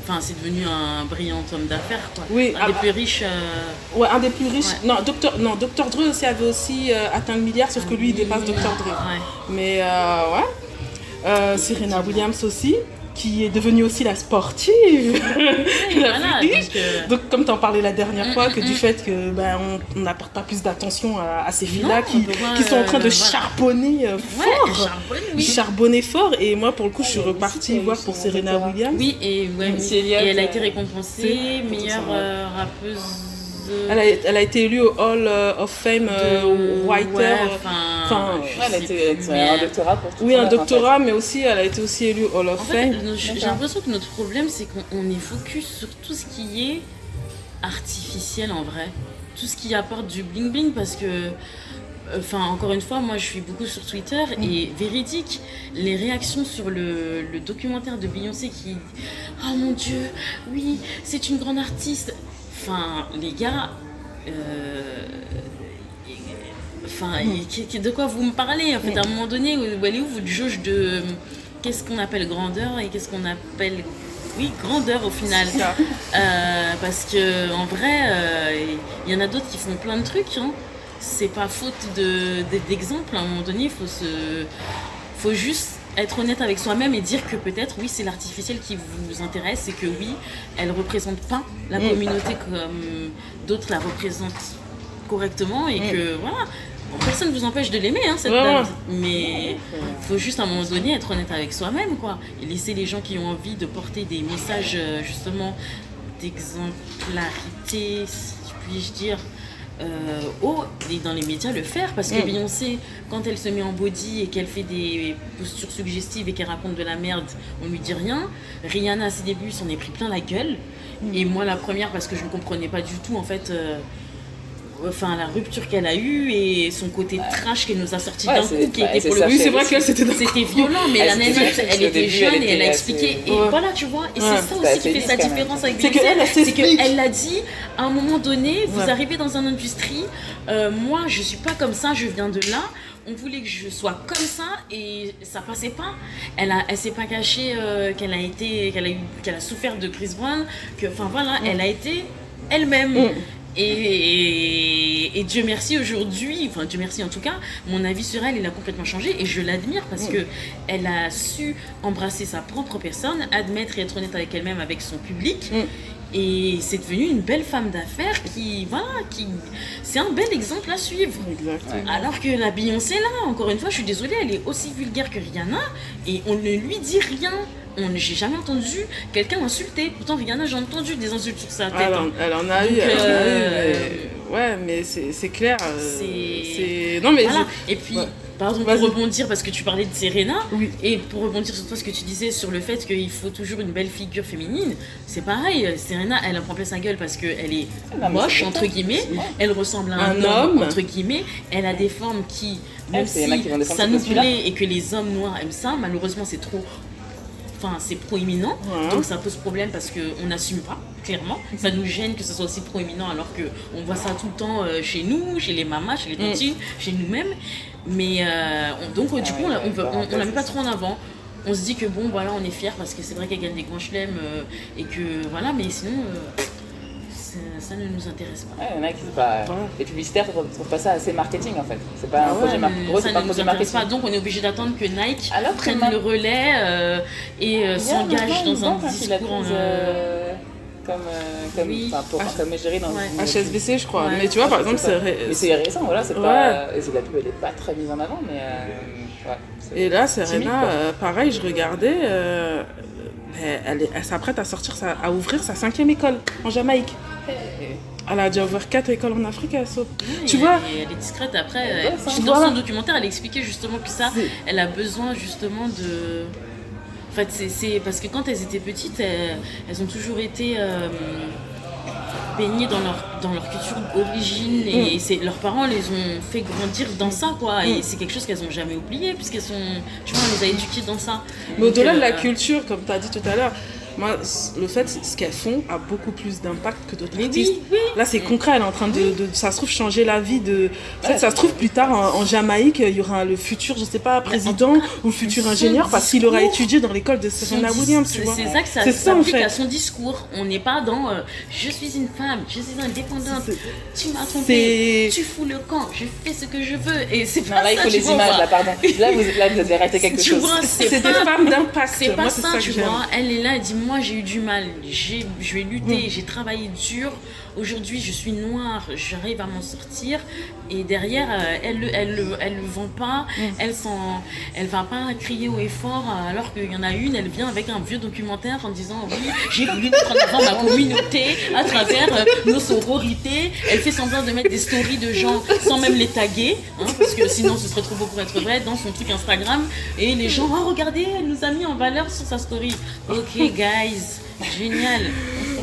Speaker 2: Enfin, c'est devenu un brillant homme d'affaires, quoi.
Speaker 3: Oui,
Speaker 2: un des plus riches.
Speaker 3: Un des plus riches. Ouais. Dr. Dre aussi avait aussi atteint le milliard, sauf que lui, il dépasse Dr. Dre. Ouais. Mais Serena Williams aussi. qui est devenue aussi la sportive.
Speaker 2: Oui,
Speaker 3: La
Speaker 2: voilà,
Speaker 3: riche.
Speaker 2: donc,
Speaker 3: Comme tu en parlais la dernière fois, que du fait que on n'apporte pas plus d'attention à ces filles-là qui sont en train de charbonner fort. Charbonner fort. Et moi, pour le coup, je suis repartie voir pour Serena Williams.
Speaker 2: Oui, et elle a été récompensée meilleure rappeuse.
Speaker 3: Elle a été élue au Hall of Fame Writer.
Speaker 1: Elle a été un doctorat pour tout.
Speaker 3: Oui, un doctorat, mais aussi elle a été aussi élue au Hall of Fame.
Speaker 2: J'ai l'impression que notre problème, c'est qu'on est focus sur tout ce qui est artificiel en vrai. Tout ce qui apporte du bling bling parce que. Encore une fois, moi je suis beaucoup sur Twitter et véridique, les réactions sur le documentaire de Beyoncé qui « Oh mon Dieu, oui, c'est une grande artiste !» les gars, de quoi vous me parlez en fait, à un moment donné, elle est où votre jauge de qu'est-ce qu'on appelle grandeur et qu'est-ce qu'on appelle grandeur au final, parce que en vrai, il y en a d'autres qui font plein de trucs, hein. C'est pas faute d'exemple, à un moment donné, faut juste être honnête avec soi-même et dire que peut-être, oui, c'est l'artificiel qui vous intéresse et que oui, elle représente pas la communauté comme d'autres la représentent correctement et que voilà, personne ne vous empêche de l'aimer, hein, cette dame. Mais faut juste à un moment donné être honnête avec soi-même, quoi, et laisser les gens qui ont envie de porter des messages justement d'exemplarité, si puis-je dire, et dans les médias le faire, parce que Beyoncé, quand elle se met en body et qu'elle fait des postures suggestives et qu'elle raconte de la merde, on lui dit rien. Rihanna à ses débuts s'en est pris plein la gueule, et moi la première, parce que je ne comprenais pas du tout en fait la rupture qu'elle a eue et son côté trash qu'elle nous a sorti d'un coup, qui était pour le coup,
Speaker 3: c'est vrai que c'était
Speaker 2: violent, mais la nana, elle était jeune et elle a expliqué, et voilà, tu vois, et c'est ça aussi qui fait sa différence avec Beyoncé, c'est qu'elle l'a dit à un moment donné, vous arrivez dans une industrie, moi je suis pas comme ça, je viens de là, on voulait que je sois comme ça et ça passait pas. Elle s'est pas cachée qu'elle a souffert de Chris Brown, elle a été elle-même. Et Dieu merci aujourd'hui, Dieu merci en tout cas, mon avis sur elle, il a complètement changé et je l'admire parce que elle a su embrasser sa propre personne, admettre et être honnête avec elle-même, avec son public. Et c'est devenu une belle femme d'affaires qui c'est un bel exemple à suivre.
Speaker 3: Exactement.
Speaker 2: Alors que la Beyoncé là, encore une fois, je suis désolée, elle est aussi vulgaire que Rihanna et on ne lui dit rien. J'ai jamais entendu quelqu'un l'insulter. Pourtant Rihanna, j'ai entendu des insultes sur sa tête.
Speaker 3: Elle en a eu. Mais c'est clair. Non mais.
Speaker 2: Voilà. Et puis. Pardon, pour rebondir, parce que tu parlais de Serena, et pour rebondir sur toi, ce que tu disais sur le fait qu'il faut toujours une belle figure féminine, c'est pareil, Serena, elle a rempli sa gueule parce qu'elle est moche, entre guillemets, elle ressemble à un homme, entre guillemets, elle a des formes qui, même si ça nous plaît et que les hommes noirs aiment ça, malheureusement c'est trop... c'est proéminent, donc ça pose problème parce qu'on n'assume pas, clairement. Ça nous gêne que ce soit aussi proéminent alors qu'on voit ça tout le temps chez nous, chez les mamas, chez les tontines, chez nous-mêmes. Mais du coup, on la met pas trop en avant. On se dit que bon, voilà, on est fiers parce que c'est vrai qu'elle gagne des grands chelems et que voilà, mais sinon... ça ne nous intéresse pas.
Speaker 1: Il y en a qui les publicitaires ne trouvent pas ça assez marketing en fait. C'est pas un projet marketing.
Speaker 2: Ça ne nous intéresse pas. Donc on est obligé d'attendre que Nike prenne le relais et s'engage dans un discours.
Speaker 1: Comme égérie dans
Speaker 3: HSBC, je crois. Mais tu vois, par exemple,
Speaker 1: c'est récent, voilà. C'est pas... La pub, elle n'est pas très mise en avant, mais...
Speaker 3: Et là, Serena, pareil, je regardais... elle s'apprête à ouvrir sa 5e école en Jamaïque. Elle a déjà ouvert 4 écoles en Afrique, elle saute. Tu vois,
Speaker 2: elle est discrète. Après, dans son documentaire, elle expliquait justement que ça, elle a besoin justement de... En fait, c'est parce que quand elles étaient petites, elles ont toujours été baignées dans leur culture d'origine et leurs parents les ont fait grandir dans ça, quoi. Et c'est quelque chose qu'elles n'ont jamais oublié puisqu'elles sont... Tu vois, on les a éduquées dans ça.
Speaker 3: Mais au-delà de la culture, comme tu as dit tout à l'heure, Moi, le fait, ce qu'elles font a beaucoup plus d'impact que d'autres
Speaker 2: Mais
Speaker 3: artistes.
Speaker 2: oui.
Speaker 3: Là, c'est concret, elle est en train de, ça se trouve, changer la vie de... Peut-être, ça se trouve, plus tard, en Jamaïque, il y aura le futur, je sais pas, président ou le futur ingénieur, parce qu'il aura étudié dans l'école de Serena Williams, tu vois.
Speaker 2: C'est ça que ça s'applique à son discours. On n'est pas dans je suis une femme, je suis indépendante, tu m'as trompé, tu fous le camp, je fais ce que je veux. Et c'est pas
Speaker 1: là, il faut les images, là, pardon. Là, vous avez raté quelque chose.
Speaker 2: Vois,
Speaker 3: c'est des femmes d'impact.
Speaker 2: C'est pas
Speaker 3: moi,
Speaker 2: ça, tu vois. Elle est là, elle dit moi j'ai eu du mal, je vais lutter, j'ai travaillé dur. Aujourd'hui, je suis noire, j'arrive à m'en sortir. Et derrière, elle le vend pas, elle va pas crier haut et fort, alors qu'il y en a une, elle vient avec un vieux documentaire en disant oui, j'ai voulu mettre en avant ma communauté à travers nos sororités. Elle fait semblant de mettre des stories de gens sans même les taguer, hein, parce que sinon ce serait trop beau pour être vrai, dans son truc Instagram. Et les gens, oh regardez, elle nous a mis en valeur sur sa story. Ok, guys. Génial.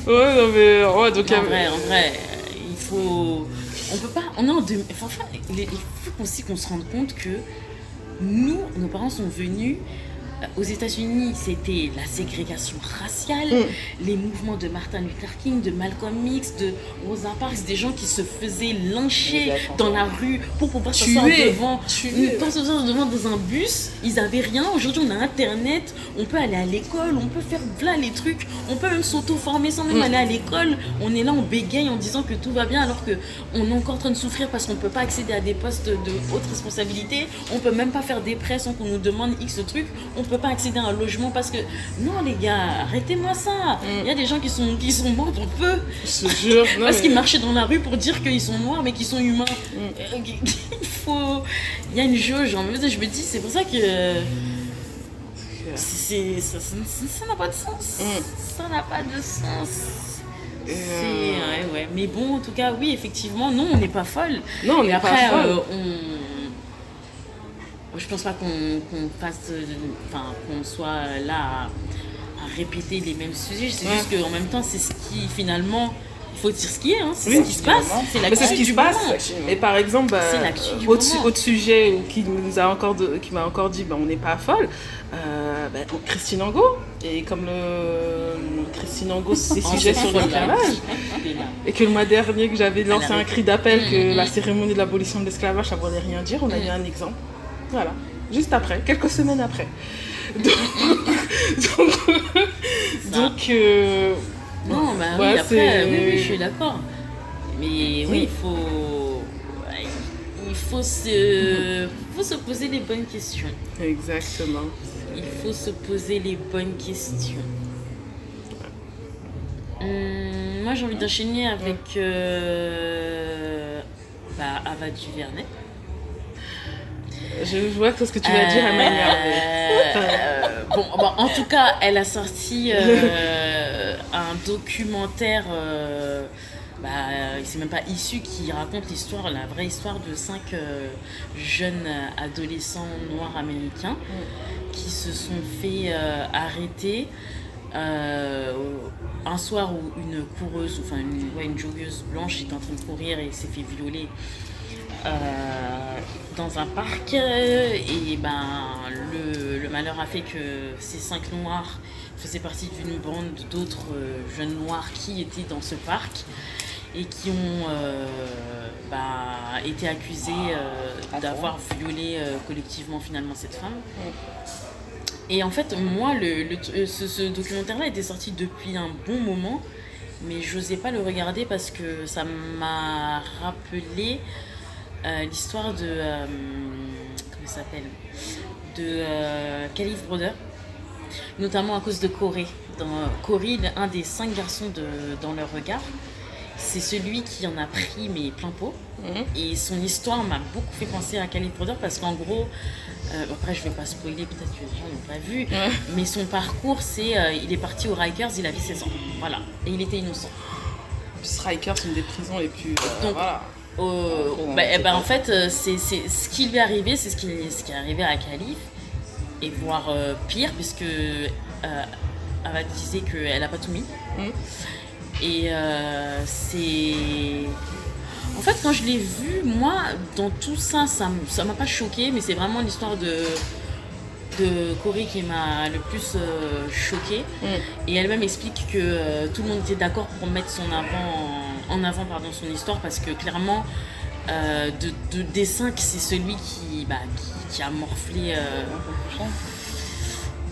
Speaker 3: Ouais, non mais ouais, donc
Speaker 2: en vrai, il faut. On peut pas. On est en deux. Enfin, il faut aussi qu'on se rende compte que nous, nos parents sont venus. Aux États-Unis, c'était la ségrégation raciale, les mouvements de Martin Luther King, de Malcolm X, de Rosa Parks, des gens qui se faisaient lyncher dans la rue pour pouvoir s'asseoir devant dans un bus. Ils avaient rien. Aujourd'hui, on a Internet, on peut aller à l'école, on peut faire là les trucs, on peut même s'auto-former sans même aller à l'école. On est là, on bégaye en disant que tout va bien alors qu'on est encore en train de souffrir parce qu'on ne peut pas accéder à des postes de haute responsabilité. On ne peut même pas faire des prêts sans qu'on nous demande X trucs. On peut pas accéder à un logement parce que non les gars, arrêtez-moi ça. Il y a des gens qui sont morts pour peu.
Speaker 3: Je te jure,
Speaker 2: parce qu'ils marchaient dans la rue pour dire qu'ils sont noirs mais qu'ils sont humains. Il y a une jauge. En même temps, je me dis, c'est pour ça que ça n'a pas de sens. Ça n'a pas de sens. Ouais. Mais bon, en tout cas, oui, effectivement, non, on n'est pas folle.
Speaker 3: Non, on n'est pas folle.
Speaker 2: Je pense pas qu'on fasse, qu'on soit là à répéter les mêmes sujets. C'est juste qu'en même temps, c'est ce qui finalement, il faut dire ce qui est, hein. C'est ce qui se passe. C'est l'actu du moment.
Speaker 3: Et par exemple, autre sujet qui m'a encore dit, on n'est pas folle. Christine Angot. Et comme Christine Angot, c'est sujet sur l'esclavage. Et que le mois dernier, que j'avais lancé un cri d'appel que la cérémonie de l'abolition de l'esclavage, ça ne voulait rien dire. On a eu un exemple. Voilà, juste après, quelques semaines après. Donc
Speaker 2: non, oui, après, oui, je suis d'accord. Mais oui, il faut se poser les bonnes questions.
Speaker 3: Exactement.
Speaker 2: Il faut se poser les bonnes questions. Moi, j'ai envie d'enchaîner avec Ava DuVernay.
Speaker 3: Je vois ce que tu vas dire, elle m'a énervée.
Speaker 2: En tout cas, elle a sorti un documentaire, c'est même pas issu, qui raconte la vraie histoire de 5 jeunes adolescents noirs américains qui se sont fait arrêter un soir où une coureuse, une joggeuse blanche était en train de courir et s'est fait violer. Dans un parc et le malheur a fait que ces 5 noirs faisaient partie d'une bande d'autres jeunes noirs qui étaient dans ce parc et qui ont été accusés d'avoir violé collectivement finalement cette femme. Et en fait, moi, ce documentaire-là était sorti depuis un bon moment, mais je n'osais pas le regarder parce que ça m'a rappelé l'histoire de comment il s'appelle, de Kalief Browder, notamment à cause de Corey. Corey, un des 5 garçons dans leur regard, c'est celui qui en a pris plein pot. Et son histoire m'a beaucoup fait penser à Kalief Browder parce qu'en gros, après je vais pas spoiler, peut-être que les gens n'ont pas vu, mais son parcours c'est il est parti aux Rikers, il avait 16 ans, voilà, et il était innocent.
Speaker 3: Rikers, c'est une des prisons les plus
Speaker 2: donc voilà. En fait, c'est ce qui lui est arrivé, c'est ce qui est arrivé à Kalief, et voire pire, puisque Ava disait qu'elle n'a pas tout mis. Et c'est... En fait, quand je l'ai vu, moi, dans tout ça, ça m'a pas choqué, mais c'est vraiment l'histoire de de Corée qui m'a le plus choquée. Et elle-même explique que tout le monde était d'accord pour mettre en avant son histoire parce que clairement, des 5, c'est celui qui a morflé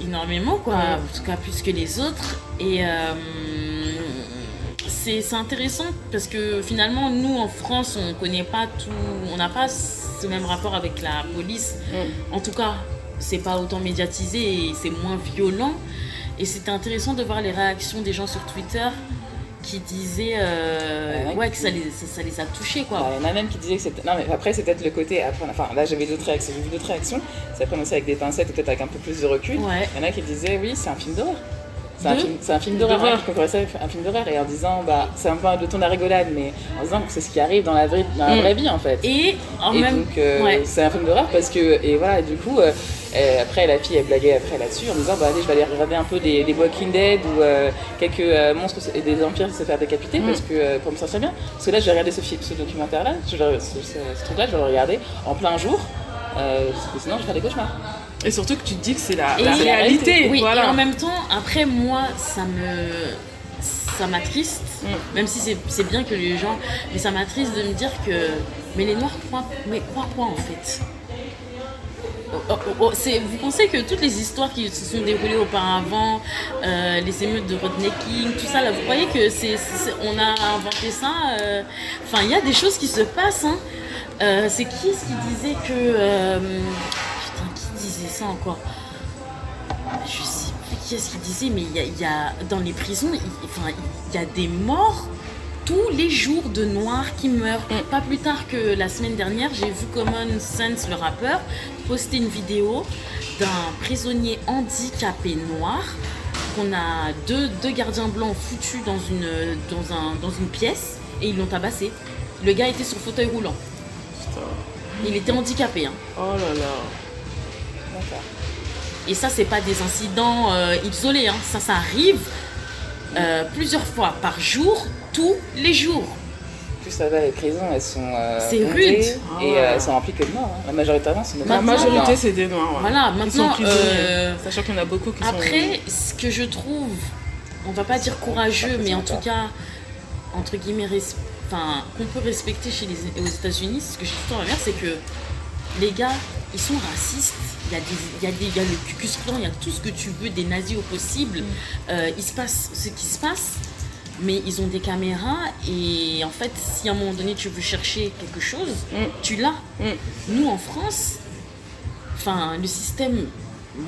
Speaker 2: énormément, quoi. En tout cas plus que les autres. Et c'est intéressant parce que finalement, nous en France, on connaît pas tout, on n'a pas ce même rapport avec la police. En tout cas, c'est pas autant médiatisé et c'est moins violent. Et c'était intéressant de voir les réactions des gens sur Twitter qui disaient que ça les a touchés, quoi.
Speaker 1: Il y en a même qui disaient que c'était... Non, mais après, c'est peut-être le côté... Enfin, là, j'ai vu d'autres réactions. Ça prend aussi avec des pincettes, peut-être avec un peu plus de recul.
Speaker 2: Ouais.
Speaker 1: Il y en a qui disaient, oui, c'est un film d'horreur. C'est un film d'horreur, qui comparait ça à un film d'horreur, et en disant, c'est un peu de ton à rigolade, mais en disant que c'est ce qui arrive dans la vraie vie, en fait.
Speaker 2: Et même...
Speaker 1: donc, c'est un film d'horreur parce que... Et voilà, et du coup, après, la fille, elle blaguait après là-dessus, en disant, allez, je vais aller regarder un peu des Walking Dead, ou quelques monstres et des vampires se faire décapiter, parce que, pour me sentir bien. Parce que là, j'ai regardé ce documentaire-là, ce truc-là, je vais le regarder en plein jour, parce que sinon, je vais faire des cauchemars.
Speaker 3: Et surtout que tu te dis que c'est la réalité.
Speaker 2: Oui,
Speaker 3: voilà.
Speaker 2: Et en même temps, après, moi, ça m'attriste, même si c'est bien que les gens... Mais ça m'attriste de me dire que... Mais les Noirs croient quoi, en fait? Vous pensez que toutes les histoires qui se sont déroulées auparavant, les émeutes de rednecking, tout ça, là, vous croyez que on a inventé ça? Enfin, il y a des choses qui se passent, hein. C'est qui disait que... disait ça encore, je sais plus qui est-ce qui disait, mais il y a dans les prisons, il y a des morts tous les jours de noirs qui meurent. Pas plus tard que la semaine dernière, j'ai vu Common Sense, le rappeur, poster une vidéo d'un prisonnier handicapé noir qu'on a deux gardiens blancs foutus dans une pièce et ils l'ont tabassé. Le gars était sur fauteuil roulant. Putain. Il était handicapé, hein.
Speaker 3: Oh là là.
Speaker 2: Et ça, c'est pas des incidents isolés, hein. Ça arrive plusieurs fois par jour, tous les jours.
Speaker 1: Plus ça va, les prisons, elles sont
Speaker 2: c'est rude.
Speaker 1: Et elles sont remplies que de noirs. Hein.
Speaker 3: La majorité, c'est des noirs. Ouais.
Speaker 2: Voilà, maintenant,
Speaker 3: sachant qu'il y en a beaucoup qui
Speaker 2: après, ce que je trouve, on va pas dire courageux, mais en tout cas, entre guillemets, qu'on peut respecter aux États-Unis, ce que j'ai tout le temps à dire, c'est que les gars, ils sont racistes. Il y a le Ku Klux Klan, il y a tout ce que tu veux, des nazis au possible. Il se passe ce qui se passe, mais ils ont des caméras et en fait, si à un moment donné tu veux chercher quelque chose, tu l'as. Nous en France, le système,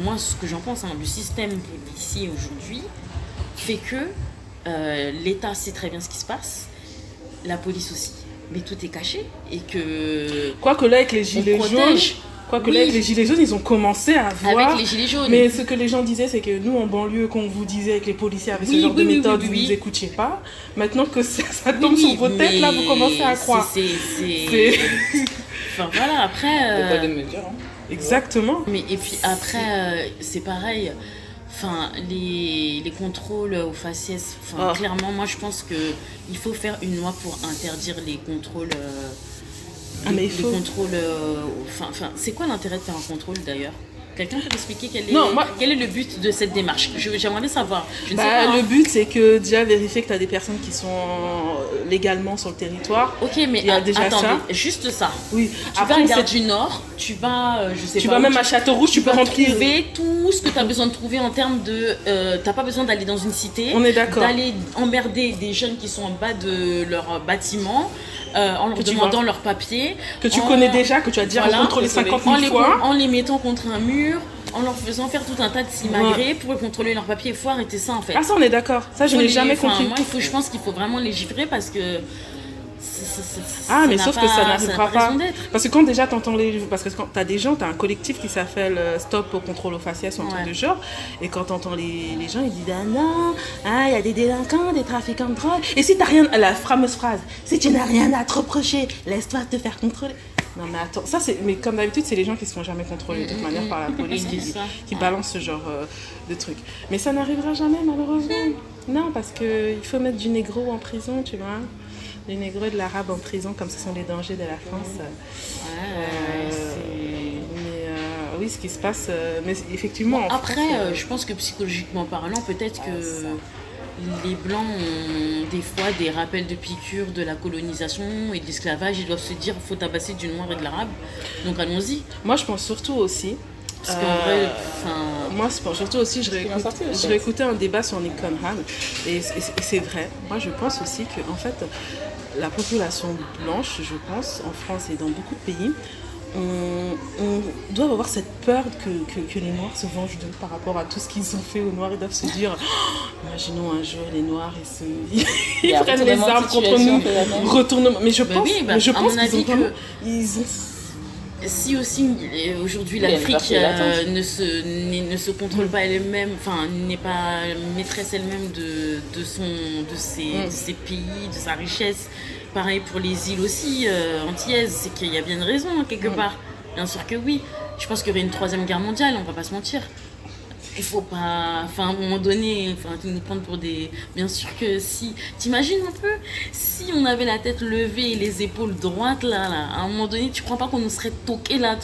Speaker 2: moi ce que j'en pense, le système policier aujourd'hui fait que l'État sait très bien ce qui se passe, la police aussi, mais tout est caché et que...
Speaker 3: Quoique là avec les gilets jaunes... Là, avec les gilets jaunes, ils ont commencé à voir.
Speaker 2: Avec les gilets jaunes.
Speaker 3: Mais ce que les gens disaient, c'est que nous, en banlieue, qu'on vous disait que les policiers avaient ce genre de méthode, vous nous écoutiez pas. Maintenant que ça tombe sur vos têtes, là, vous commencez à croire.
Speaker 2: Enfin, voilà, après...
Speaker 1: pas de mesure, hein.
Speaker 3: Exactement.
Speaker 2: Mais, et puis après, c'est pareil. Les contrôles aux faciès, clairement, moi, je pense qu'il faut faire une loi pour interdire les contrôles... les contrôles. C'est quoi l'intérêt de faire un contrôle d'ailleurs? Quelqu'un peut m'expliquer quel est le but de cette démarche? J'aimerais bien savoir. Je ne sais pas,
Speaker 3: le but, c'est que déjà vérifier que tu as des personnes qui sont légalement sur le territoire.
Speaker 2: Ok, mais attendez, juste ça.
Speaker 3: Oui.
Speaker 2: Tu vas à Gare du Nord, tu vas, je sais pas.
Speaker 3: Tu vas même à Châteaurouge, tu peux remplir.
Speaker 2: Trouver tout ce que tu as besoin de trouver en termes de. T'as pas besoin d'aller dans une cité.
Speaker 3: On est d'accord.
Speaker 2: D'aller emmerder des jeunes qui sont en bas de leur bâtiment. En leur demandant leurs papiers.
Speaker 3: Que tu connais déjà, que tu as déjà rencontré les 50 000 fois.
Speaker 2: En les mettant contre un mur, en leur faisant faire tout un tas de simagrées pour contrôler leurs papiers. Il faut arrêter ça en fait.
Speaker 3: Ah ça on est d'accord, ça je n'ai jamais compris.
Speaker 2: Moi je pense qu'il faut vraiment légiférer parce que...
Speaker 3: mais sauf que ça n'arrivera pas. Parce que quand déjà t'entends parce que quand t'as des gens, t'as un collectif qui s'appelle Stop au contrôle aux faciès ou un truc de genre, et quand t'entends les gens, ils disent il y a des délinquants, des trafiquants de drogue, et si t'as rien, la fameuse phrase, si tu n'as rien à te reprocher, laisse-toi te faire contrôler. Non mais attends, mais comme d'habitude c'est les gens qui se font jamais contrôler de toute manière par la police qui balancent ce genre de trucs. Mais ça n'arrivera jamais malheureusement. Non, parce que il faut mettre du négro en prison, tu vois. Les négros et de l'arabe en prison, comme ce sont les dangers de la France. Mais oui, ce qui se passe. Mais effectivement, en
Speaker 2: Après,
Speaker 3: France,
Speaker 2: je pense que psychologiquement parlant, peut-être que les Blancs ont des fois des rappels de piqûres de la colonisation et de l'esclavage. Ils doivent se dire faut tabasser du noir et de l'arabe. Donc allons-y.
Speaker 3: moi, je pense surtout aussi.
Speaker 2: Parce qu'en vrai,
Speaker 3: Moi, je pense surtout aussi, je réécoutais un débat sur Nick Conrad, et c'est vrai. Moi, je pense aussi que, en fait, la population blanche, je pense, en France et dans beaucoup de pays, on doit avoir cette peur que les Noirs se vengent d'eux par rapport à tout ce qu'ils ont fait aux Noirs. Ils doivent se dire, oh, imaginons un jour les Noirs, ils prennent les armes contre nous, retournement. Mais je pense,
Speaker 2: oui,
Speaker 3: mais je pense qu'ils ont vraiment...
Speaker 2: Si aussi aujourd'hui l'Afrique ne se contrôle pas elle-même, enfin n'est pas maîtresse elle-même de ses pays, de sa richesse. Pareil pour les îles aussi antillaises, c'est qu'il y a bien une raison quelque part. Bien sûr que oui. Je pense qu'il y aurait une troisième guerre mondiale, on va pas se mentir. Il faut pas, enfin à un moment donné, nous prendre pour des. Bien sûr que si, t'imagines un peu, si on avait la tête levée et les épaules droites là, à un moment donné, tu crois pas qu'on nous serait toqués là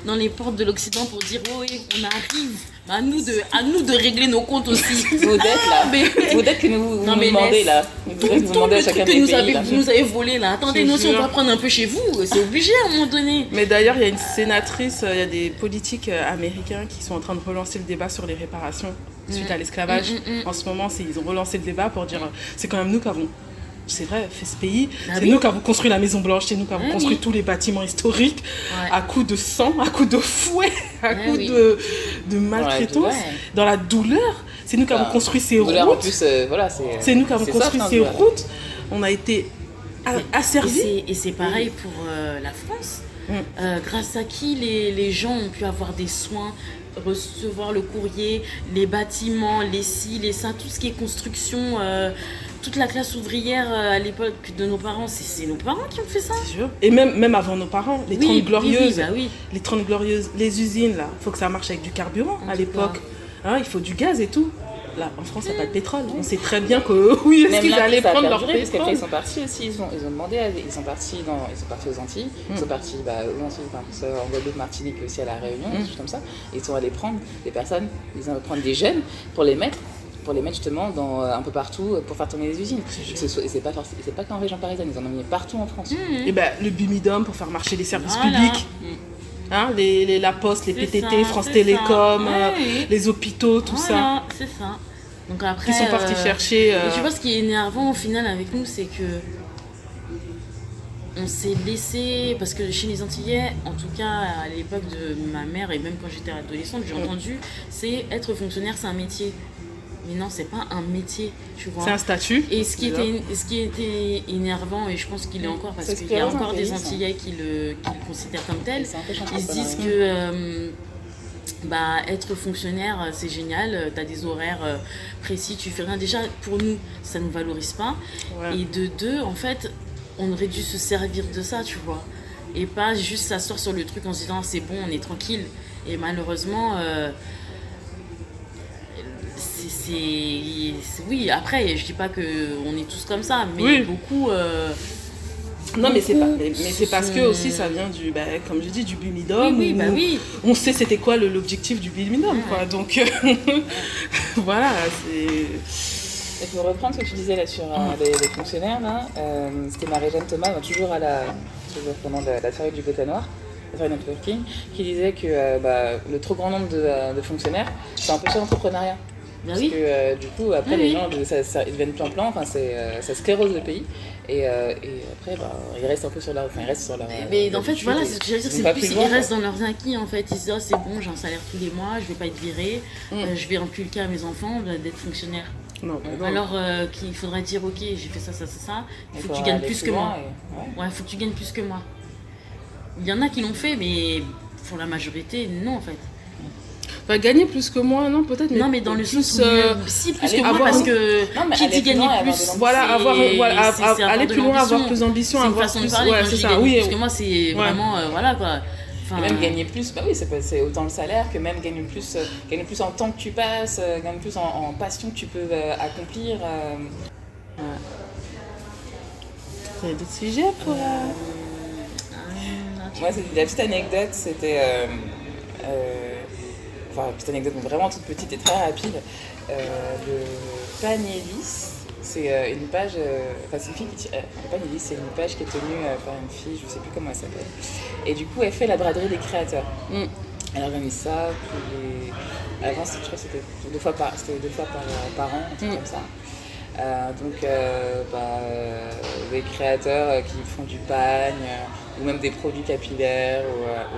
Speaker 2: dans les portes de l'Occident pour dire oh oui, on arrive. À nous de régler nos comptes aussi.
Speaker 1: Vos dettes là. Vos dettes que vous nous demandez là.
Speaker 2: Tout le truc que vous nous avez volé là. Attendez, nous aussi on va prendre un peu chez vous. C'est obligé à un moment donné.
Speaker 3: Mais d'ailleurs, il y a une sénatrice, il y a des politiques américains qui sont en train de relancer le débat sur les réparations suite à l'esclavage. En ce moment, ils ont relancé le débat pour dire c'est quand même nous qui avons. C'est vrai, fait ce pays, c'est nous qui avons construit la Maison Blanche, c'est nous qui avons construit tous les bâtiments historiques à coups de sang, à coups de fouet, à coups de maltraitance, dans la douleur. C'est nous qui avons construit ces routes.
Speaker 1: En plus,
Speaker 3: c'est nous qui avons construit ces routes. On a été asservis.
Speaker 2: Et c'est pareil pour la France. Grâce à qui les gens ont pu avoir des soins, recevoir le courrier, les bâtiments, les ci, les ça, tout ce qui est construction. Toute la classe ouvrière à l'époque de nos parents, c'est nos parents qui ont fait ça.
Speaker 3: C'est sûr. Et même avant nos parents, les 30 glorieuses,
Speaker 2: oui.
Speaker 3: Les 30 glorieuses, les usines là, faut que ça marche avec du carburant à l'époque. Hein, il faut du gaz et tout. Là, en France, il n'y a pas de pétrole. On sait très bien que oui, est-ce qu'ils allaient prendre leur pétrole.
Speaker 1: Parce qu'après, ils sont partis aussi. Ils ont demandé, ils sont partis aux Antilles. Ils sont partis aux Antilles, en Guadeloupe, Martinique, aussi à la Réunion, des choses comme ça. Et ils sont allés prendre des personnes, ils ont prendre des jeunes pour les mettre justement un peu partout pour faire tourner les usines. Et c'est pas qu'en région parisienne, ils en ont mis partout en France.
Speaker 3: Et le Bumidum pour faire marcher les services publics. Hein, la Poste, les PTT, France Télécom, les hôpitaux, tout ça.
Speaker 2: C'est ça. Donc après,
Speaker 3: ils sont partis chercher.
Speaker 2: Et tu vois, ce qui est énervant au final avec nous, c'est que on s'est laissé, parce que chez les Antillais, en tout cas à l'époque de ma mère et même quand j'étais adolescente, j'ai entendu, c'est être fonctionnaire, c'est un métier. Mais non, c'est pas un métier, tu vois.
Speaker 3: C'est un statut.
Speaker 2: Et ce qui était énervant, et je pense qu'il est encore, parce qu'il y a encore des Antillais qui le considèrent comme tel, ils se disent que être fonctionnaire, c'est génial, t'as des horaires précis, tu fais rien. Déjà, pour nous, ça ne nous valorise pas. Ouais. Et de deux, en fait, on aurait dû se servir de ça, tu vois. Et pas juste s'asseoir sur le truc en se disant, c'est bon, on est tranquille. Et malheureusement... oui, après, je dis pas qu'on est tous comme ça, mais beaucoup...
Speaker 3: non, mais c'est parce que aussi ça vient du, comme je dis, du Bumidum.
Speaker 2: Oui.
Speaker 3: On sait c'était quoi l'objectif du Bumidum, quoi. Donc, voilà, c'est...
Speaker 1: Et pour reprendre ce que tu disais là sur les fonctionnaires, là, c'était Marie-Jeanne Thomas, toujours pendant la soirée du Gotha Noir, la soirée networking, qui disait que le trop grand nombre de fonctionnaires, ça empêchait l'entrepreneuriat. Parce que du coup, après, les gens, ils deviennent plan-plan, ça sclérose le pays. Et après, ils restent un peu sur leur... Enfin, ils restent sur leur...
Speaker 2: Mais en fait, voilà, c'est ce que j'allais dire, c'est plus ils restent dans leurs acquis, en fait. Ils se disent, c'est bon, j'ai un salaire tous les mois, je vais pas être viré, je vais inculquer à mes enfants d'être fonctionnaire.
Speaker 3: Non.
Speaker 2: Alors qu'il faudrait dire, ok, j'ai fait ça, il faut que tu gagnes plus que moi. Ouais, il faut que tu gagnes plus que moi. Il y en a qui l'ont fait, mais pour la majorité, non, en fait.
Speaker 3: Gagner plus que moi, non, peut-être.
Speaker 2: Non, mais dans le sens si, plus que moi, parce que qui dit gagner plus,
Speaker 3: aller plus loin, avoir plus d'ambition, avoir plus...
Speaker 2: Ouais, c'est ça, oui. Parce que moi, c'est vraiment, voilà, quoi.
Speaker 1: Et même gagner plus, c'est autant le salaire que même gagner plus en temps que tu passes, gagner plus en passion que tu peux accomplir.
Speaker 3: Il y a d'autres sujets pour...
Speaker 1: Moi, la petite anecdote, c'était... Enfin, petite anecdote vraiment toute petite et très rapide. Le Panélis, c'est une page, enfin c'est une fille qui Panélis, c'est une page qui est tenue par une fille, je sais plus comment elle s'appelle. Et du coup, elle fait la braderie des créateurs. Elle organise ça avant, je crois que c'était 2 fois par an, un truc comme ça. Des créateurs qui font du pagne ou même des produits capillaires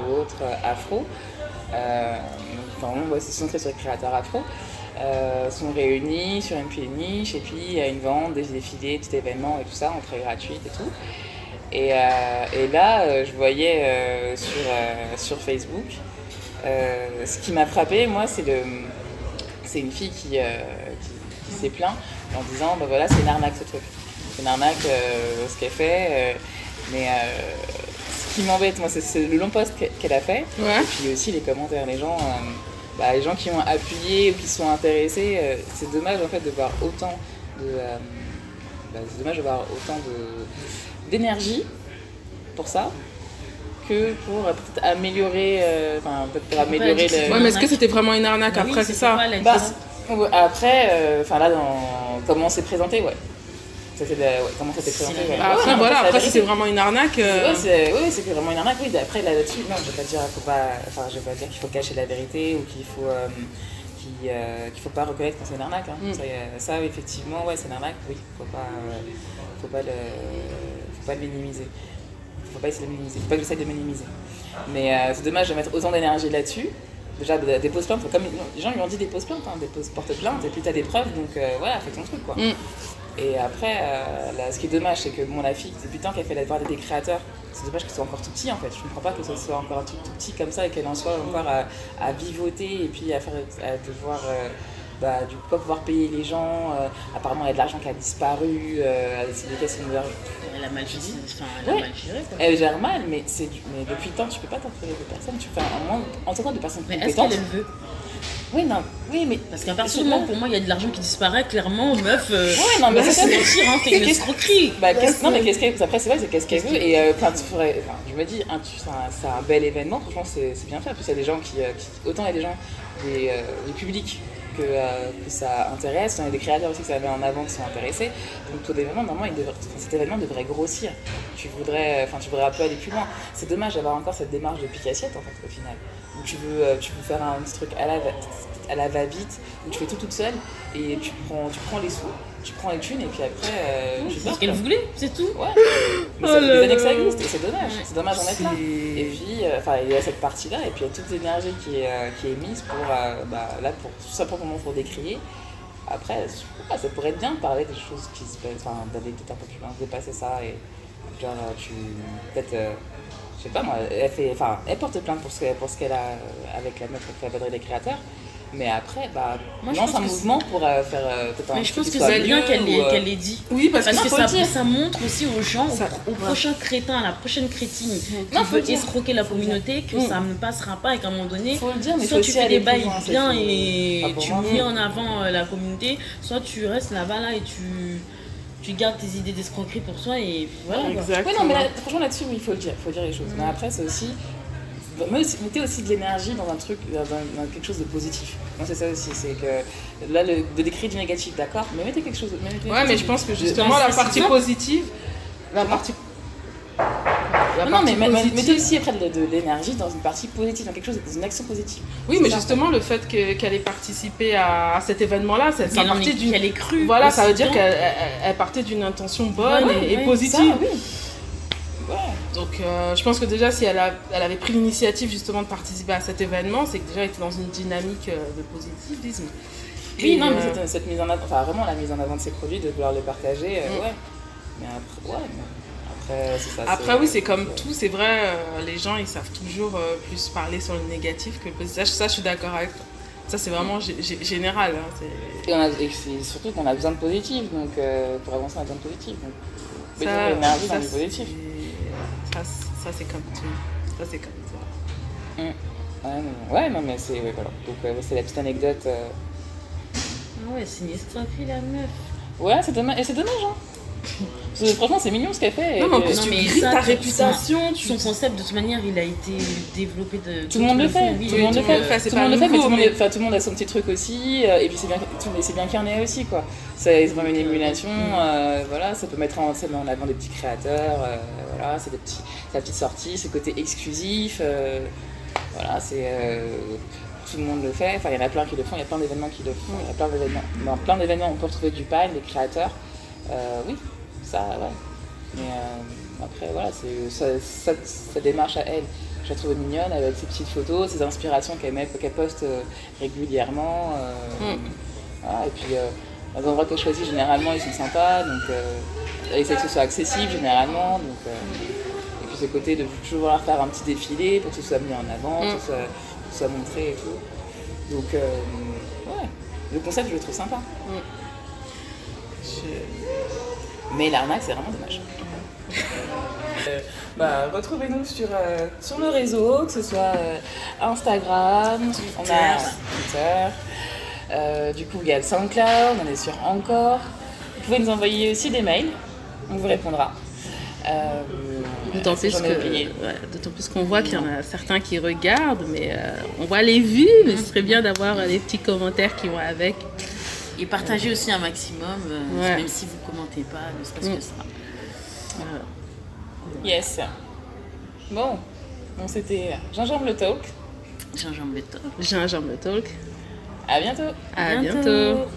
Speaker 1: ou autres afro. C'est centré sur les créateurs afro. Sont réunis sur une péniche et puis il y a une vente, des défilés, petits événements et tout ça, entrée gratuite et tout. Et là, je voyais sur Facebook, ce qui m'a frappé, moi, c'est une fille qui s'est plainte en disant voilà, c'est une arnaque ce truc. C'est une arnaque ce qu'elle fait. Mais ce qui m'embête, moi, c'est le long post qu'elle a fait.
Speaker 3: Ouais.
Speaker 1: Et puis aussi les commentaires, les gens qui ont appuyé ou qui sont intéressés. C'est dommage en fait de voir autant d'énergie pour ça que pour peut-être améliorer
Speaker 3: Ouais, mais est-ce que c'était vraiment une arnaque après, c'est ça?
Speaker 1: Après, comment c'est présenté, ouais. Comment ça s'est présenté, ouais.
Speaker 3: Après, si c'est vraiment une arnaque...
Speaker 1: Oui, c'est vraiment une arnaque, oui. Après, là-dessus, non, je vais pas dire qu'il faut cacher la vérité ou qu'il faut pas reconnaître quand c'est une arnaque. Hein. Ça, effectivement, ouais, c'est une arnaque, oui. Faut pas le minimiser. Faut pas essayer de minimiser. Faut pas que j'essaye de minimiser. Mais c'est dommage de mettre autant d'énergie là-dessus. Déjà, dépose plainte, comme les gens lui ont dit dépose plainte, porte plainte, et puis t'as des preuves, donc voilà, fais ton truc, quoi. Et après, ce qui est dommage, c'est que la fille, depuis le temps qu'elle fait la braderie des créateurs, c'est dommage qu'elle soit encore tout petit en fait. Je comprends pas que ce soit encore un truc tout petit comme ça et qu'elle en soit encore à vivoter et puis à devoir du coup pas pouvoir payer les gens. Apparemment, il y a de l'argent qui a disparu, c'est des questions d'argent.
Speaker 2: Elle a mal géré, quoi.
Speaker 1: Elle gère mal, mais depuis le temps, tu peux pas t'entourer de personnes. Tu fais en tant que de personnes
Speaker 2: mais
Speaker 1: compétentes.
Speaker 2: est-ce qu'elle le veut?
Speaker 1: Oui, mais
Speaker 2: parce qu'à partir du moment, pour moi, il y a de l'argent qui disparaît, clairement, meuf.
Speaker 1: Mais
Speaker 2: c'est mentir, hein, t'es une escroquerie.
Speaker 1: Après, c'est vrai, c'est qu'est-ce qu'elle veut. Et je me dis, c'est un bel événement, franchement, c'est bien fait. En plus, il y a des gens qui autant il y a des gens, des publics que ça intéresse, il y a des créateurs aussi que ça met en avant qui sont intéressés. Donc, tout événement, normalement, cet événement devrait grossir. Tu voudrais un peu aller plus loin. C'est dommage d'avoir encore cette démarche de pique-assiette, en fait, au final. Où tu veux faire un petit truc à la va-vite, où tu fais tout toute seule et tu prends les sous, tu prends les thunes et puis après
Speaker 2: c'est ce qu'elle voulait, c'est tout.
Speaker 1: Ouais. Mais ça fait des années que ça existe et c'est dommage. C'est dommage d'en être là. Et puis il y a cette partie-là et puis il y a toute l'énergie qui est mise pour tout simplement pour décrier. Après, ça pourrait être bien de parler des choses qui se passent, d'aller peut-être un peu plus loin, dépasser ça et genre je sais pas moi, elle porte plainte pour ce qu'elle a avec la meuf qui fait la braderie des créateurs. Mais après, lance un mouvement pour faire peut-être un.
Speaker 2: Mais je pense que c'est bien qu'elle l'ait dit.
Speaker 3: Oui, parce que
Speaker 2: ça montre aussi aux gens, au prochain crétin, à la prochaine crétine qui veut escroquer la communauté, que ça ne passera pas et qu'à un moment donné, soit tu fais des bails bien et tu mets en avant la communauté, soit tu restes là-bas et tu gardes tes idées d'escroquerie pour toi et voilà.
Speaker 3: Exactement.
Speaker 1: Oui, non, mais franchement là-dessus, il faut le dire les choses. Mais après, c'est aussi. Mettez aussi de l'énergie dans un truc, dans quelque chose de positif. Moi, c'est ça aussi, c'est que là, de décrire du négatif, d'accord, mais mettez quelque chose de positif.
Speaker 3: Ouais, mais je pense que justement, la partie positive.
Speaker 1: Mettez aussi après de l'énergie dans une partie positive, dans quelque chose, dans une action positive.
Speaker 3: Oui, mais justement, le fait qu'elle ait participé à cet événement-là, ça partait d'une.
Speaker 2: Qu'elle ait cru.
Speaker 3: Voilà, ça veut dire qu'elle partait d'une intention bonne et positive.
Speaker 1: Ça, oui. Ouais.
Speaker 3: Donc je pense que déjà si elle avait pris l'initiative justement de participer à cet événement, c'est que déjà elle était dans une dynamique de positivisme.
Speaker 1: Oui, non, mais cette mise en avant, vraiment la mise en avant de ses produits, de vouloir les partager, ouais. Mais après, c'est ça.
Speaker 3: Après oui, c'est comme tout, c'est vrai, les gens ils savent toujours plus parler sur le négatif que le positif. Ça je suis d'accord avec toi. Ça c'est vraiment général. Hein,
Speaker 1: et c'est surtout qu'on a besoin de positif, donc pour avancer on a besoin de positif. Donc mettons l'énergie dans le positif.
Speaker 3: Ça c'est comme tout. Ça c'est comme ça.
Speaker 1: Ouais, non mais c'est voilà. Donc c'est la petite anecdote.
Speaker 2: Ah ouais, c'est une escroquerie la meuf.
Speaker 1: Ouais, c'est dommage. Et c'est dommage, hein. Franchement, c'est mignon ce qu'elle fait.
Speaker 3: Non, mais en plus,
Speaker 2: Non,
Speaker 3: tu
Speaker 2: mais
Speaker 3: grilles
Speaker 2: ça,
Speaker 3: ta
Speaker 2: tout
Speaker 3: réputation.
Speaker 2: Son concept, de toute manière, il a été développé de...
Speaker 1: Tout le monde le fait,
Speaker 2: oui,
Speaker 1: tout le monde le fait,
Speaker 3: c'est
Speaker 1: tout le
Speaker 3: pas
Speaker 1: monde le fait, mais
Speaker 3: nouveau, mais-
Speaker 1: tout le monde a son petit truc aussi, et puis c'est bien carné aussi, quoi. C'est vraiment une émulation, voilà, ça peut ça met en avant des petits créateurs, voilà, c'est sa petite sortie, ce côté exclusif, voilà, tout le monde le fait, enfin il y en a plein qui le font, il y a plein d'événements qui le font, il y a plein d'événements, dans plein d'événements on peut retrouver du Pine, des créateurs, oui, ça, ouais. Mais après, voilà, sa démarche à elle, je la trouve mignonne avec ses petites photos, ses inspirations qu'elle poste régulièrement. Voilà, et puis, les endroits qu'elle choisit, généralement, ils sont sympas, donc elle essaie que ce soit accessible, généralement. Donc, et puis, ce côté de toujours vouloir faire un petit défilé pour que ce soit mis en avant, que ce soit montré et tout. Donc, ouais, le concept, je le trouve sympa. Mais l'arnaque, c'est vraiment dommage. Retrouvez-nous sur nos réseaux, que ce soit Instagram, on a Twitter, du coup il y a le SoundCloud, on est sur Encore. Vous pouvez nous envoyer aussi des mails, on vous répondra.
Speaker 3: D'autant plus qu'on voit qu'il y en a certains qui regardent, mais on voit les vues, mais ce serait bien d'avoir les petits commentaires qui vont avec.
Speaker 2: Et partagez aussi un maximum, même si vous commentez pas, ne serait-ce que ça.
Speaker 1: Yes. Bon, c'était Gingembre le Talk.
Speaker 2: Gingembre le Talk.
Speaker 3: Gingembre le Talk.
Speaker 1: À bientôt.
Speaker 3: À bientôt.